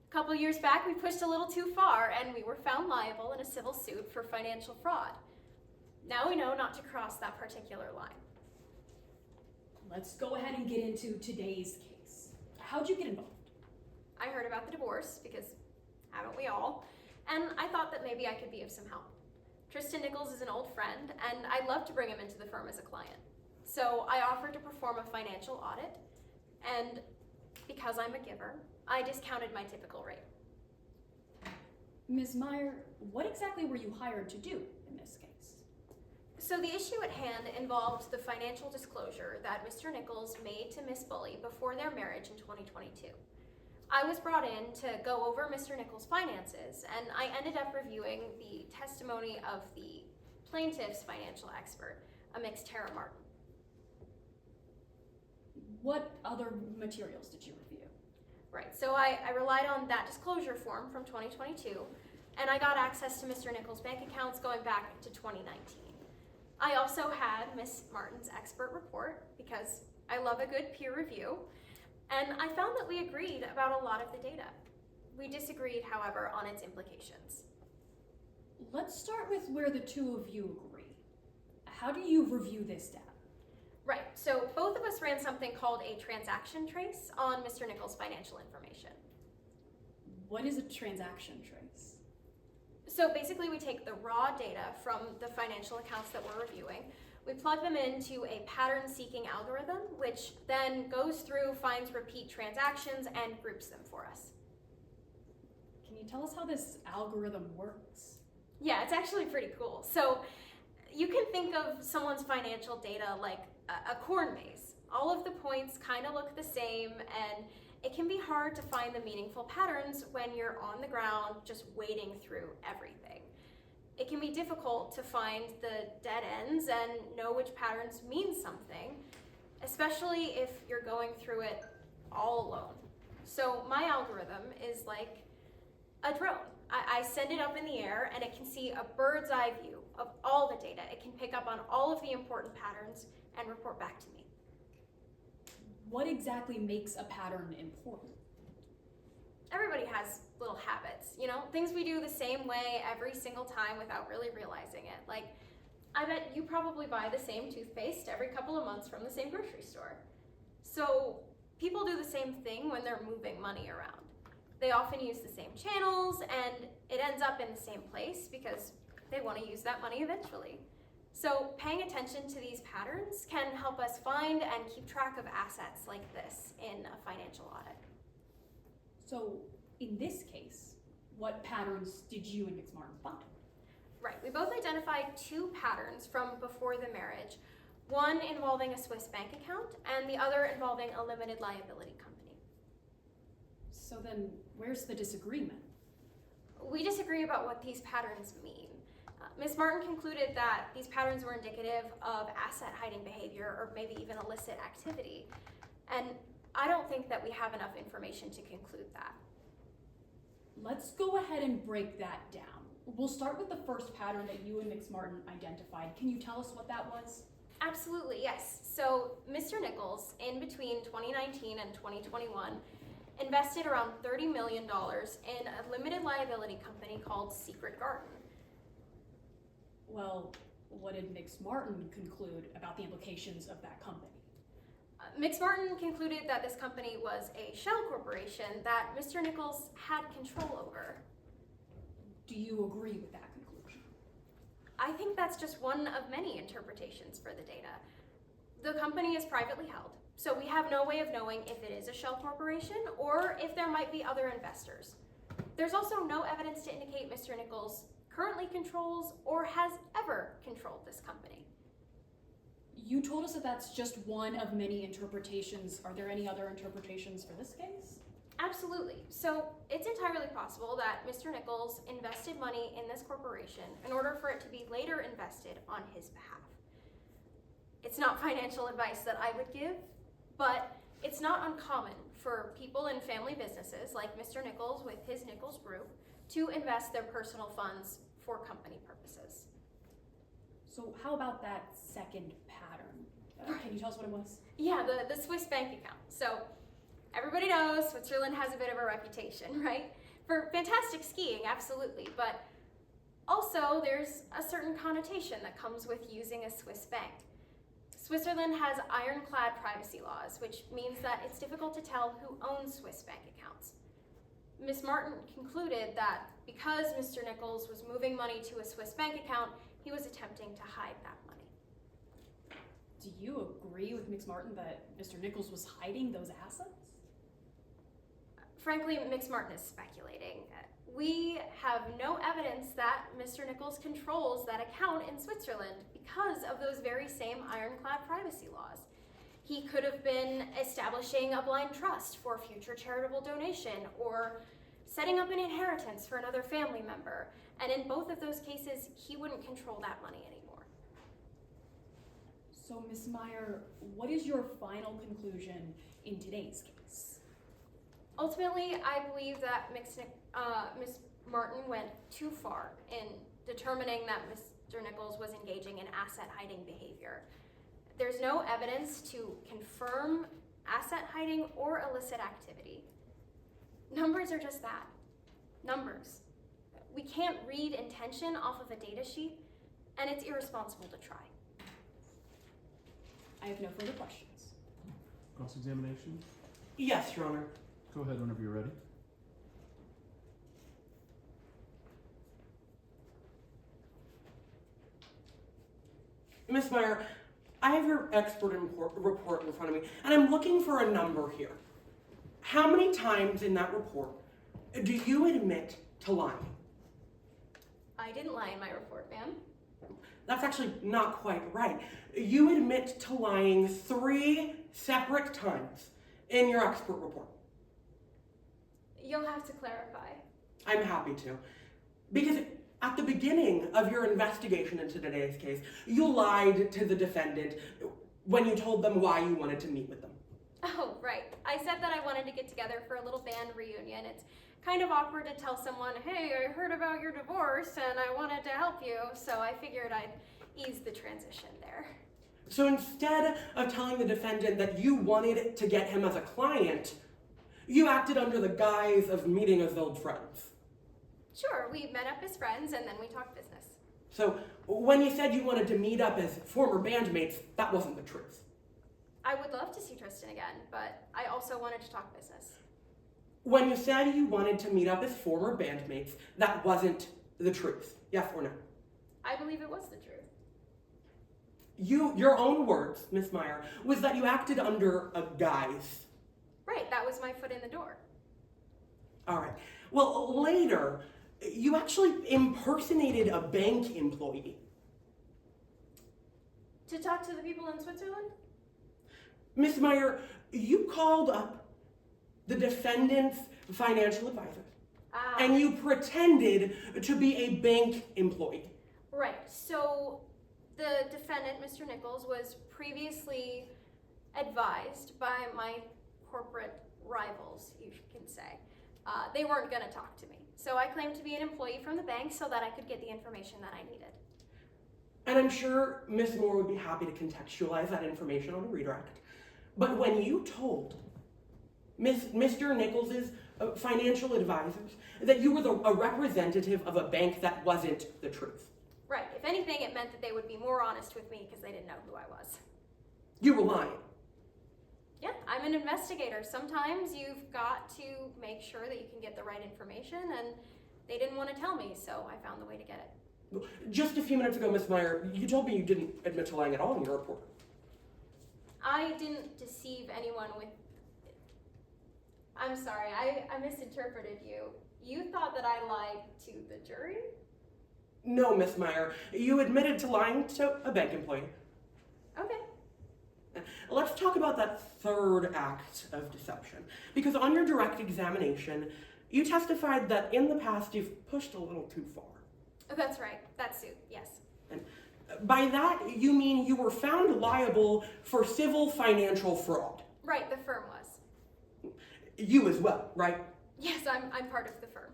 Speaker 14: A couple years back, we pushed a little too far, and we were found liable in a civil suit for financial fraud. Now we know not to cross that particular line.
Speaker 7: Let's go ahead and get into today's case. How'd you get involved?
Speaker 14: I heard about the divorce, because haven't we all? And I thought that maybe I could be of some help. Tristan Nichols is an old friend, and I'd love to bring him into the firm as a client. So I offered to perform a financial audit, and because I'm a giver, I discounted my typical rate.
Speaker 7: Ms. Meyer, what exactly were you hired to do in this case?
Speaker 14: So the issue at hand involved the financial disclosure that Mr. Nichols made to Miss Bully before their marriage in 2022. I was brought in to go over Mr. Nichols' finances, and I ended up reviewing the testimony of the plaintiff's financial expert, a Ms. Tara Martin.
Speaker 7: What other materials did you review?
Speaker 14: Right, so I relied on that disclosure form from 2022, and I got access to Mr. Nichols' bank accounts going back to 2019. I also had Ms. Martin's expert report, because I love a good peer review, and I found that we agreed about a lot of the data. We disagreed, however, on its implications.
Speaker 7: Let's start with where the two of you agree. How do you review this data?
Speaker 14: Right, so both of us ran something called a transaction trace on Mr. Nichols' financial information.
Speaker 7: What is a transaction trace?
Speaker 14: So basically we take the raw data from the financial accounts that we're reviewing, we plug them into a pattern-seeking algorithm, which then goes through, finds repeat transactions, and groups them for us.
Speaker 7: Can you tell us how this algorithm works?
Speaker 14: Yeah, it's actually pretty cool. So you can think of someone's financial data like a corn maze. All of the points kind of look the same, and it can be hard to find the meaningful patterns when you're on the ground just wading through everything. It can be difficult to find the dead ends and know which patterns mean something, especially if you're going through it all alone. So my algorithm is like a drone. I send it up in the air and it can see a bird's eye view of all the data. It can pick up on all of the important patterns and report back to me.
Speaker 7: What exactly makes a pattern important?
Speaker 14: Everybody has little habits, you know, things we do the same way every single time without really realizing it. Like, I bet you probably buy the same toothpaste every couple of months from the same grocery store. So people do the same thing when they're moving money around. They often use the same channels and it ends up in the same place because they want to use that money eventually. So paying attention to these patterns can help us find and keep track of assets like this in a financial audit.
Speaker 7: So in this case, what patterns did you and Ms. Martin find?
Speaker 14: Right, we both identified two patterns from before the marriage, one involving a Swiss bank account and the other involving a limited liability company.
Speaker 7: So then where's the disagreement?
Speaker 14: We disagree about what these patterns mean. Ms. Martin concluded that these patterns were indicative of asset hiding behavior or maybe even illicit activity. And I don't think that we have enough information to conclude that.
Speaker 7: Let's go ahead and break that down. We'll start with the first pattern that you and Ms. Martin identified. Can you tell us what that was?
Speaker 14: Absolutely, yes. So Mr. Nichols, in between 2019 and 2021, invested around $30 million in a limited liability company called Secret Garden.
Speaker 7: Well, what did Ms. Martin conclude about the implications of that company?
Speaker 14: Ms. Martin concluded that this company was a shell corporation that Mr. Nichols had control over.
Speaker 7: Do you agree with that conclusion?
Speaker 14: I think that's just one of many interpretations for the data. The company is privately held, so we have no way of knowing if it is a shell corporation or if there might be other investors. There's also no evidence to indicate Mr. Nichols currently controls or has ever controlled this company.
Speaker 7: You told us that that's just one of many interpretations. Are there any other interpretations for this case?
Speaker 14: Absolutely. So it's entirely possible that Mr. Nichols invested money in this corporation in order for it to be later invested on his behalf. It's not financial advice that I would give, but it's not uncommon for people in family businesses like Mr. Nichols with his Nichols Group to invest their personal funds for company purposes.
Speaker 7: So how about that second pattern? Can you tell us what it was?
Speaker 14: Yeah, the Swiss bank account. So everybody knows Switzerland has a bit of a reputation, right? For fantastic skiing, absolutely, but also there's a certain connotation that comes with using a Swiss bank. Switzerland has ironclad privacy laws, which means that it's difficult to tell who owns Swiss bank accounts. Ms. Martin concluded that because Mr. Nichols was moving money to a Swiss bank account, he was attempting to hide that money.
Speaker 7: Do you agree with Ms. Martin that Mr. Nichols was hiding those assets?
Speaker 14: Frankly, Mix Martin is speculating. We have no evidence that Mr. Nichols controls that account in Switzerland because of those very same ironclad privacy laws. He could have been establishing a blind trust for future charitable donation or setting up an inheritance for another family member. And in both of those cases, he wouldn't control that money anymore.
Speaker 7: So, Ms. Meyer, what is your final conclusion in today's case?
Speaker 14: Ultimately, I believe that Ms. Martin went too far in determining that Mr. Nichols was engaging in asset hiding behavior. There's no evidence to confirm asset hiding or illicit activity. Numbers are just that, numbers. We can't read intention off of a data sheet, and it's irresponsible to try.
Speaker 7: I have no further questions.
Speaker 12: Cross-examination?
Speaker 5: Yes, Your Honor.
Speaker 12: Go ahead whenever you're ready.
Speaker 5: Ms. Meyer, I have your expert report in front of me, and I'm looking for a number here. How many times in that report do you admit to lying?
Speaker 14: I didn't lie in my report, ma'am.
Speaker 5: That's actually not quite right. You admit to lying 3 separate times in your expert report.
Speaker 14: You'll have to clarify.
Speaker 5: I'm happy to. Because at the beginning of your investigation into today's case, you lied to the defendant when you told them why you wanted to meet with them.
Speaker 14: Oh, right. I said that I wanted to get together for a little band reunion. It's kind of awkward to tell someone, hey, I heard about your divorce and I wanted to help you, so I figured I'd ease the transition there.
Speaker 5: So instead of telling the defendant that you wanted to get him as a client, you acted under the guise of meeting as old friends.
Speaker 14: Sure, we met up as friends and then we talked business.
Speaker 5: So when you said you wanted to meet up as former bandmates, that wasn't the truth.
Speaker 14: I would love to see Tristan again, but I also wanted to talk business.
Speaker 5: When you said you wanted to meet up as former bandmates, that wasn't the truth. Yes or no?
Speaker 14: I believe it was the truth.
Speaker 5: Your own words, Miss Meyer, was that you acted under a guise.
Speaker 14: Right, that was my foot in the door.
Speaker 5: All right. Well, later, you actually impersonated a bank employee.
Speaker 14: To talk to the people in Switzerland?
Speaker 5: Miss Meyer, you called up the defendant's financial advisor, and you pretended to be a bank employee.
Speaker 14: Right, so the defendant, Mr. Nichols, was previously advised by my corporate rivals, you can say. They weren't gonna talk to me. So I claimed to be an employee from the bank so that I could get the information that I needed.
Speaker 5: And I'm sure Miss Moore would be happy to contextualize that information on a redirect. But when you told Mr. Nichols' financial advisors that you were a representative of a bank, that wasn't the truth.
Speaker 14: Right, if anything, it meant that they would be more honest with me because they didn't know who I was.
Speaker 5: You were lying.
Speaker 14: Yeah, I'm an investigator. Sometimes you've got to make sure that you can get the right information, and they didn't want to tell me, so I found the way to get it.
Speaker 5: Just a few minutes ago, Miss Meyer, you told me you didn't admit to lying at all in your report.
Speaker 14: I didn't deceive anyone with... I'm sorry, I misinterpreted you. You thought that I lied to the jury?
Speaker 5: No, Miss Meyer, you admitted to lying to a bank employee.
Speaker 14: Okay.
Speaker 5: Let's talk about that third act of deception. Because on your direct examination, you testified that in the past you've pushed a little too far.
Speaker 14: That's right, that suit, yes.
Speaker 5: And by that, you mean you were found liable for civil financial fraud.
Speaker 14: Right, the firm was.
Speaker 5: You as well, right?
Speaker 14: Yes, I'm part of the firm.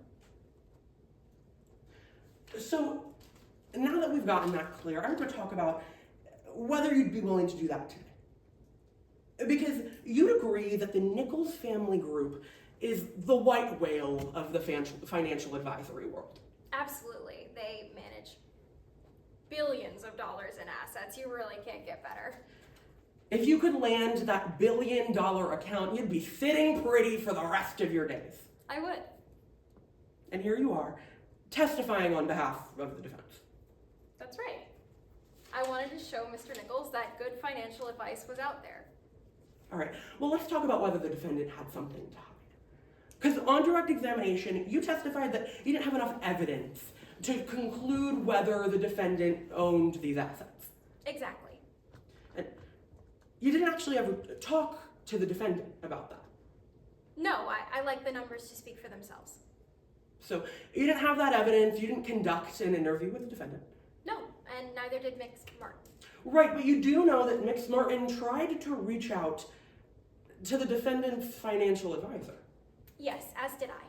Speaker 5: So, now that we've gotten that clear, I'm going to talk about whether you'd be willing to do that today. Because you'd agree that the Nichols family group is the white whale of the financial advisory world.
Speaker 14: Absolutely, they manage billions of dollars in assets. You really can't get better.
Speaker 5: If you could land that $1 billion account, you'd be sitting pretty for the rest of your days.
Speaker 14: I would.
Speaker 5: And here you are, testifying on behalf of the defense.
Speaker 14: That's right. I wanted to show Mr. Nichols that good financial advice was out there.
Speaker 5: All right, well, let's talk about whether the defendant had something to hide. Because on direct examination, you testified that you didn't have enough evidence to conclude whether the defendant owned these assets.
Speaker 14: Exactly.
Speaker 5: And you didn't actually ever talk to the defendant about that.
Speaker 14: No, I like the numbers to speak for themselves.
Speaker 5: So you didn't have that evidence, you didn't conduct an interview with the defendant.
Speaker 14: No, and neither did Mick Martin.
Speaker 5: Right, but you do know that Mick Martin tried to reach out to the defendant's financial advisor.
Speaker 14: Yes, as did I.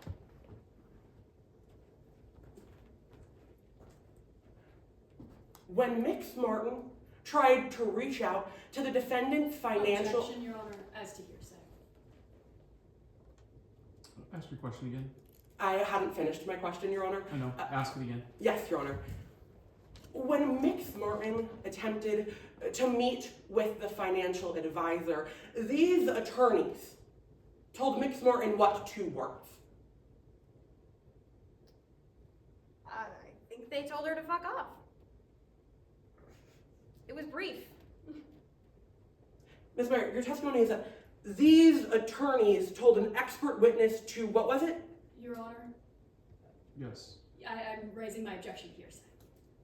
Speaker 5: When Mick Martin tried to reach out to the defendant's financial...
Speaker 7: Objection, Your Honor, as to hearsay.
Speaker 12: Ask your question again.
Speaker 5: I hadn't finished my question, Your Honor.
Speaker 12: I know. Ask it again.
Speaker 5: Yes, Your Honor. When Mick Martin attempted to meet with the financial advisor, these attorneys told Mick Martin what 2 words?
Speaker 14: I think they told her to fuck off. It was brief.
Speaker 5: Ms. Meyer, your testimony is that these attorneys told an expert witness to, what was it?
Speaker 7: Your Honor,
Speaker 12: Yes.
Speaker 7: I'm raising my objection to hearsay.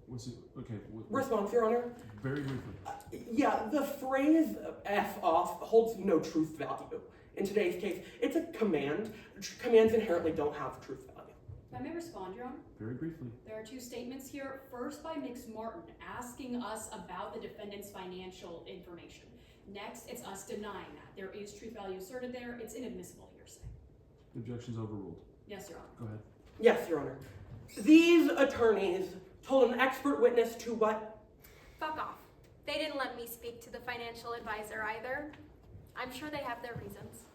Speaker 12: Was it okay?
Speaker 5: Response, Your Honor.
Speaker 12: Very briefly.
Speaker 5: Yeah, the phrase F off holds no truth value. In today's case, it's a command. Commands inherently don't have truth value.
Speaker 7: If I may respond, Your Honor?
Speaker 12: Very briefly.
Speaker 7: There are 2 statements here. First by Mick Martin asking us about the defendant's financial information. Next, it's us denying that. There is truth value asserted there. It's inadmissible hearsay.
Speaker 12: The objection's overruled.
Speaker 7: Yes, Your Honor.
Speaker 12: Go ahead.
Speaker 5: Yes, Your Honor. These attorneys told an expert witness to what?
Speaker 14: Fuck off. They didn't let me speak to the financial advisor either. I'm sure they have their reasons.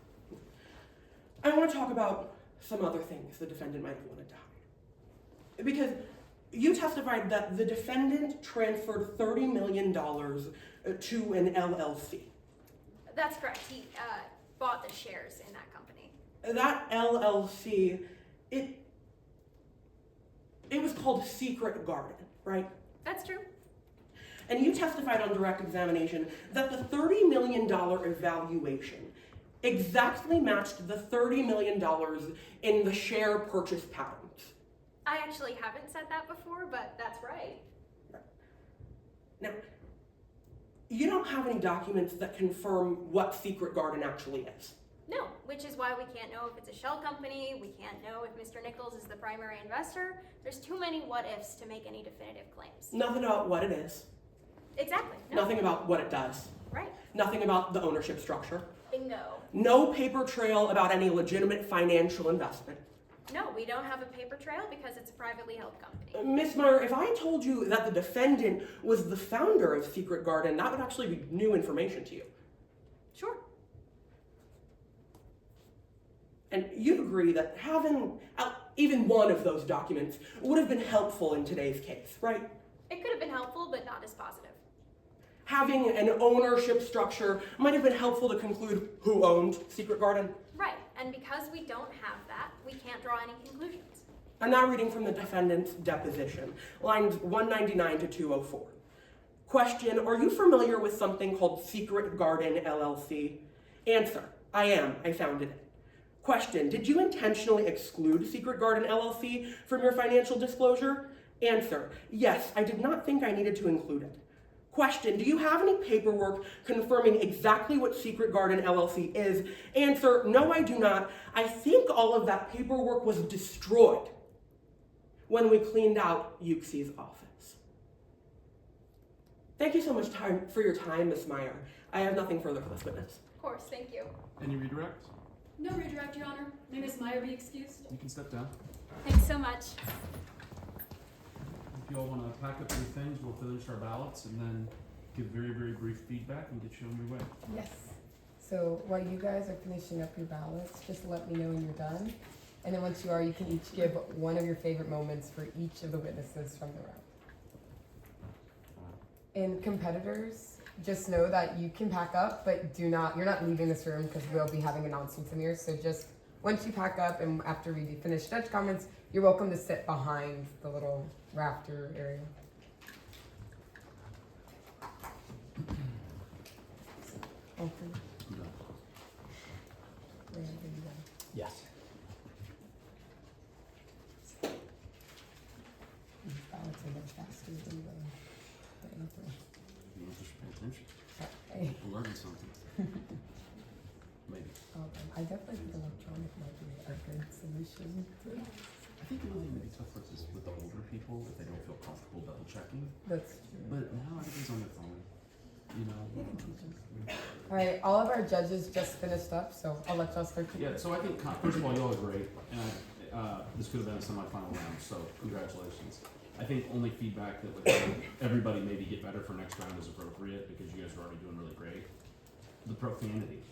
Speaker 5: I want to talk about some other things the defendant might have wanted to hide. Because you testified that the defendant transferred $30 million to an LLC.
Speaker 14: That's correct. He bought the shares in that company.
Speaker 5: That LLC, it was called Secret Garden, right?
Speaker 14: That's true.
Speaker 5: And you testified on direct examination that the $30 million evaluation exactly matched the $30 million in the share purchase patterns.
Speaker 14: I actually haven't said that before, but that's right.
Speaker 5: Now, you don't have any documents that confirm what Secret Garden actually is.
Speaker 14: No, which is why we can't know if it's a shell company, we can't know if Mr. Nichols is the primary investor. There's too many what-ifs to make any definitive claims.
Speaker 5: Nothing about what it is.
Speaker 14: Exactly. No.
Speaker 5: Nothing about what it does.
Speaker 14: Right.
Speaker 5: Nothing about the ownership structure.
Speaker 14: Bingo.
Speaker 5: No paper trail about any legitimate financial investment.
Speaker 14: No, we don't have a paper trail because it's a privately held company.
Speaker 5: Ms. Meyer, if I told you that the defendant was the founder of Secret Garden, that would actually be new information to you.
Speaker 14: Sure.
Speaker 5: And you'd agree that having even one of those documents would have been helpful in today's case, right?
Speaker 14: It could have been helpful, but not as positive.
Speaker 5: Having an ownership structure might have been helpful to conclude who owned Secret Garden.
Speaker 14: Right, and because we don't have that, we can't draw any conclusions.
Speaker 5: I'm now reading from the defendant's deposition, lines 199 to 204. Question, are you familiar with something called Secret Garden LLC? Answer, I am. I founded it. Question, did you intentionally exclude Secret Garden LLC from your financial disclosure? Answer, yes, I did not think I needed to include it. Question, do you have any paperwork confirming exactly what Secret Garden LLC is? Answer, no, I do not. I think all of that paperwork was destroyed when we cleaned out Yuxi's office. Thank you so much for your time, Ms. Meyer. I have nothing further for this witness.
Speaker 14: Of course, thank you.
Speaker 12: Any redirect?
Speaker 7: No redirect, Your Honor. May Ms. Meyer be excused?
Speaker 12: You can step down.
Speaker 14: Thanks so much.
Speaker 12: If you all want to pack up your things, we'll finish our ballots and then give very, very brief feedback and get you on your way.
Speaker 11: Yes. So while you guys are finishing up your ballots, just let me know when you're done. And then once you are, you can each give one of your favorite moments for each of the witnesses from the round. And competitors, just know that you can pack up, but you're not leaving this room because we'll be having announcements in here. So just once you pack up and after we finish judge comments, you're welcome to sit behind the little rafter area.
Speaker 12: You got it.
Speaker 9: Yes.
Speaker 12: attention.
Speaker 11: Okay.
Speaker 12: I'm learning something. Maybe.
Speaker 11: I definitely think electronic might be a good solution.
Speaker 12: I think the only thing that be tough for us is with the older people if they don't feel comfortable double checking.
Speaker 11: That's true.
Speaker 12: But now everything's on their phone. You know.
Speaker 11: All right, all of our judges just finished up, so I'll let y'all start.
Speaker 12: Yeah. So I think first of all, y'all are great, and this could have been a semifinal round. So congratulations. I think only feedback that would help everybody maybe get better for next round is appropriate because you guys are already doing really great. The profanity.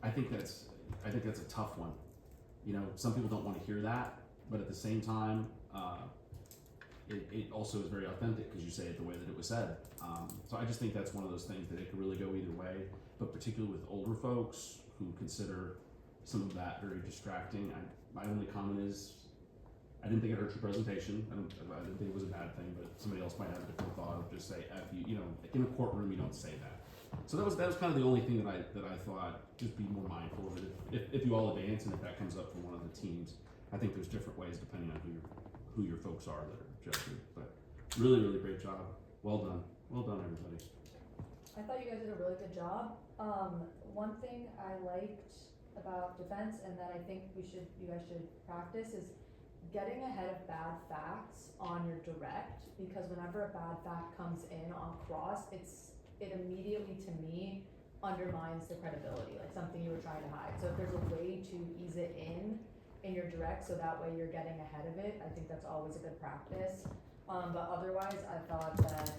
Speaker 12: I think that's a tough one. You know, some people don't want to hear that, but at the same time, it also is very authentic because you say it the way that it was said. So I just think that's one of those things that it could really go either way, but particularly with older folks who consider some of that very distracting. My only comment is, I didn't think it hurt your presentation. I didn't think it was a bad thing, but somebody else might have a different thought of just say, F you, you know, in a courtroom you don't say that. So that was kind of the only thing that I thought, just be more mindful of it. If you all advance and if that comes up from one of the teams, I think there's different ways depending on who your folks are that are judging. But really, really great job. Well done, everybody.
Speaker 15: I thought you guys did a really good job. One thing I liked about defense and that I think you guys should practice is getting ahead of bad facts on your direct, because whenever a bad fact comes in on cross, it immediately, to me, undermines the credibility, like something you were trying to hide. So if there's a way to ease it in your direct, so that way you're getting ahead of it, I think that's always a good practice. But otherwise, I thought that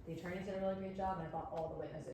Speaker 15: the attorneys did a really great job, and I thought all the witnesses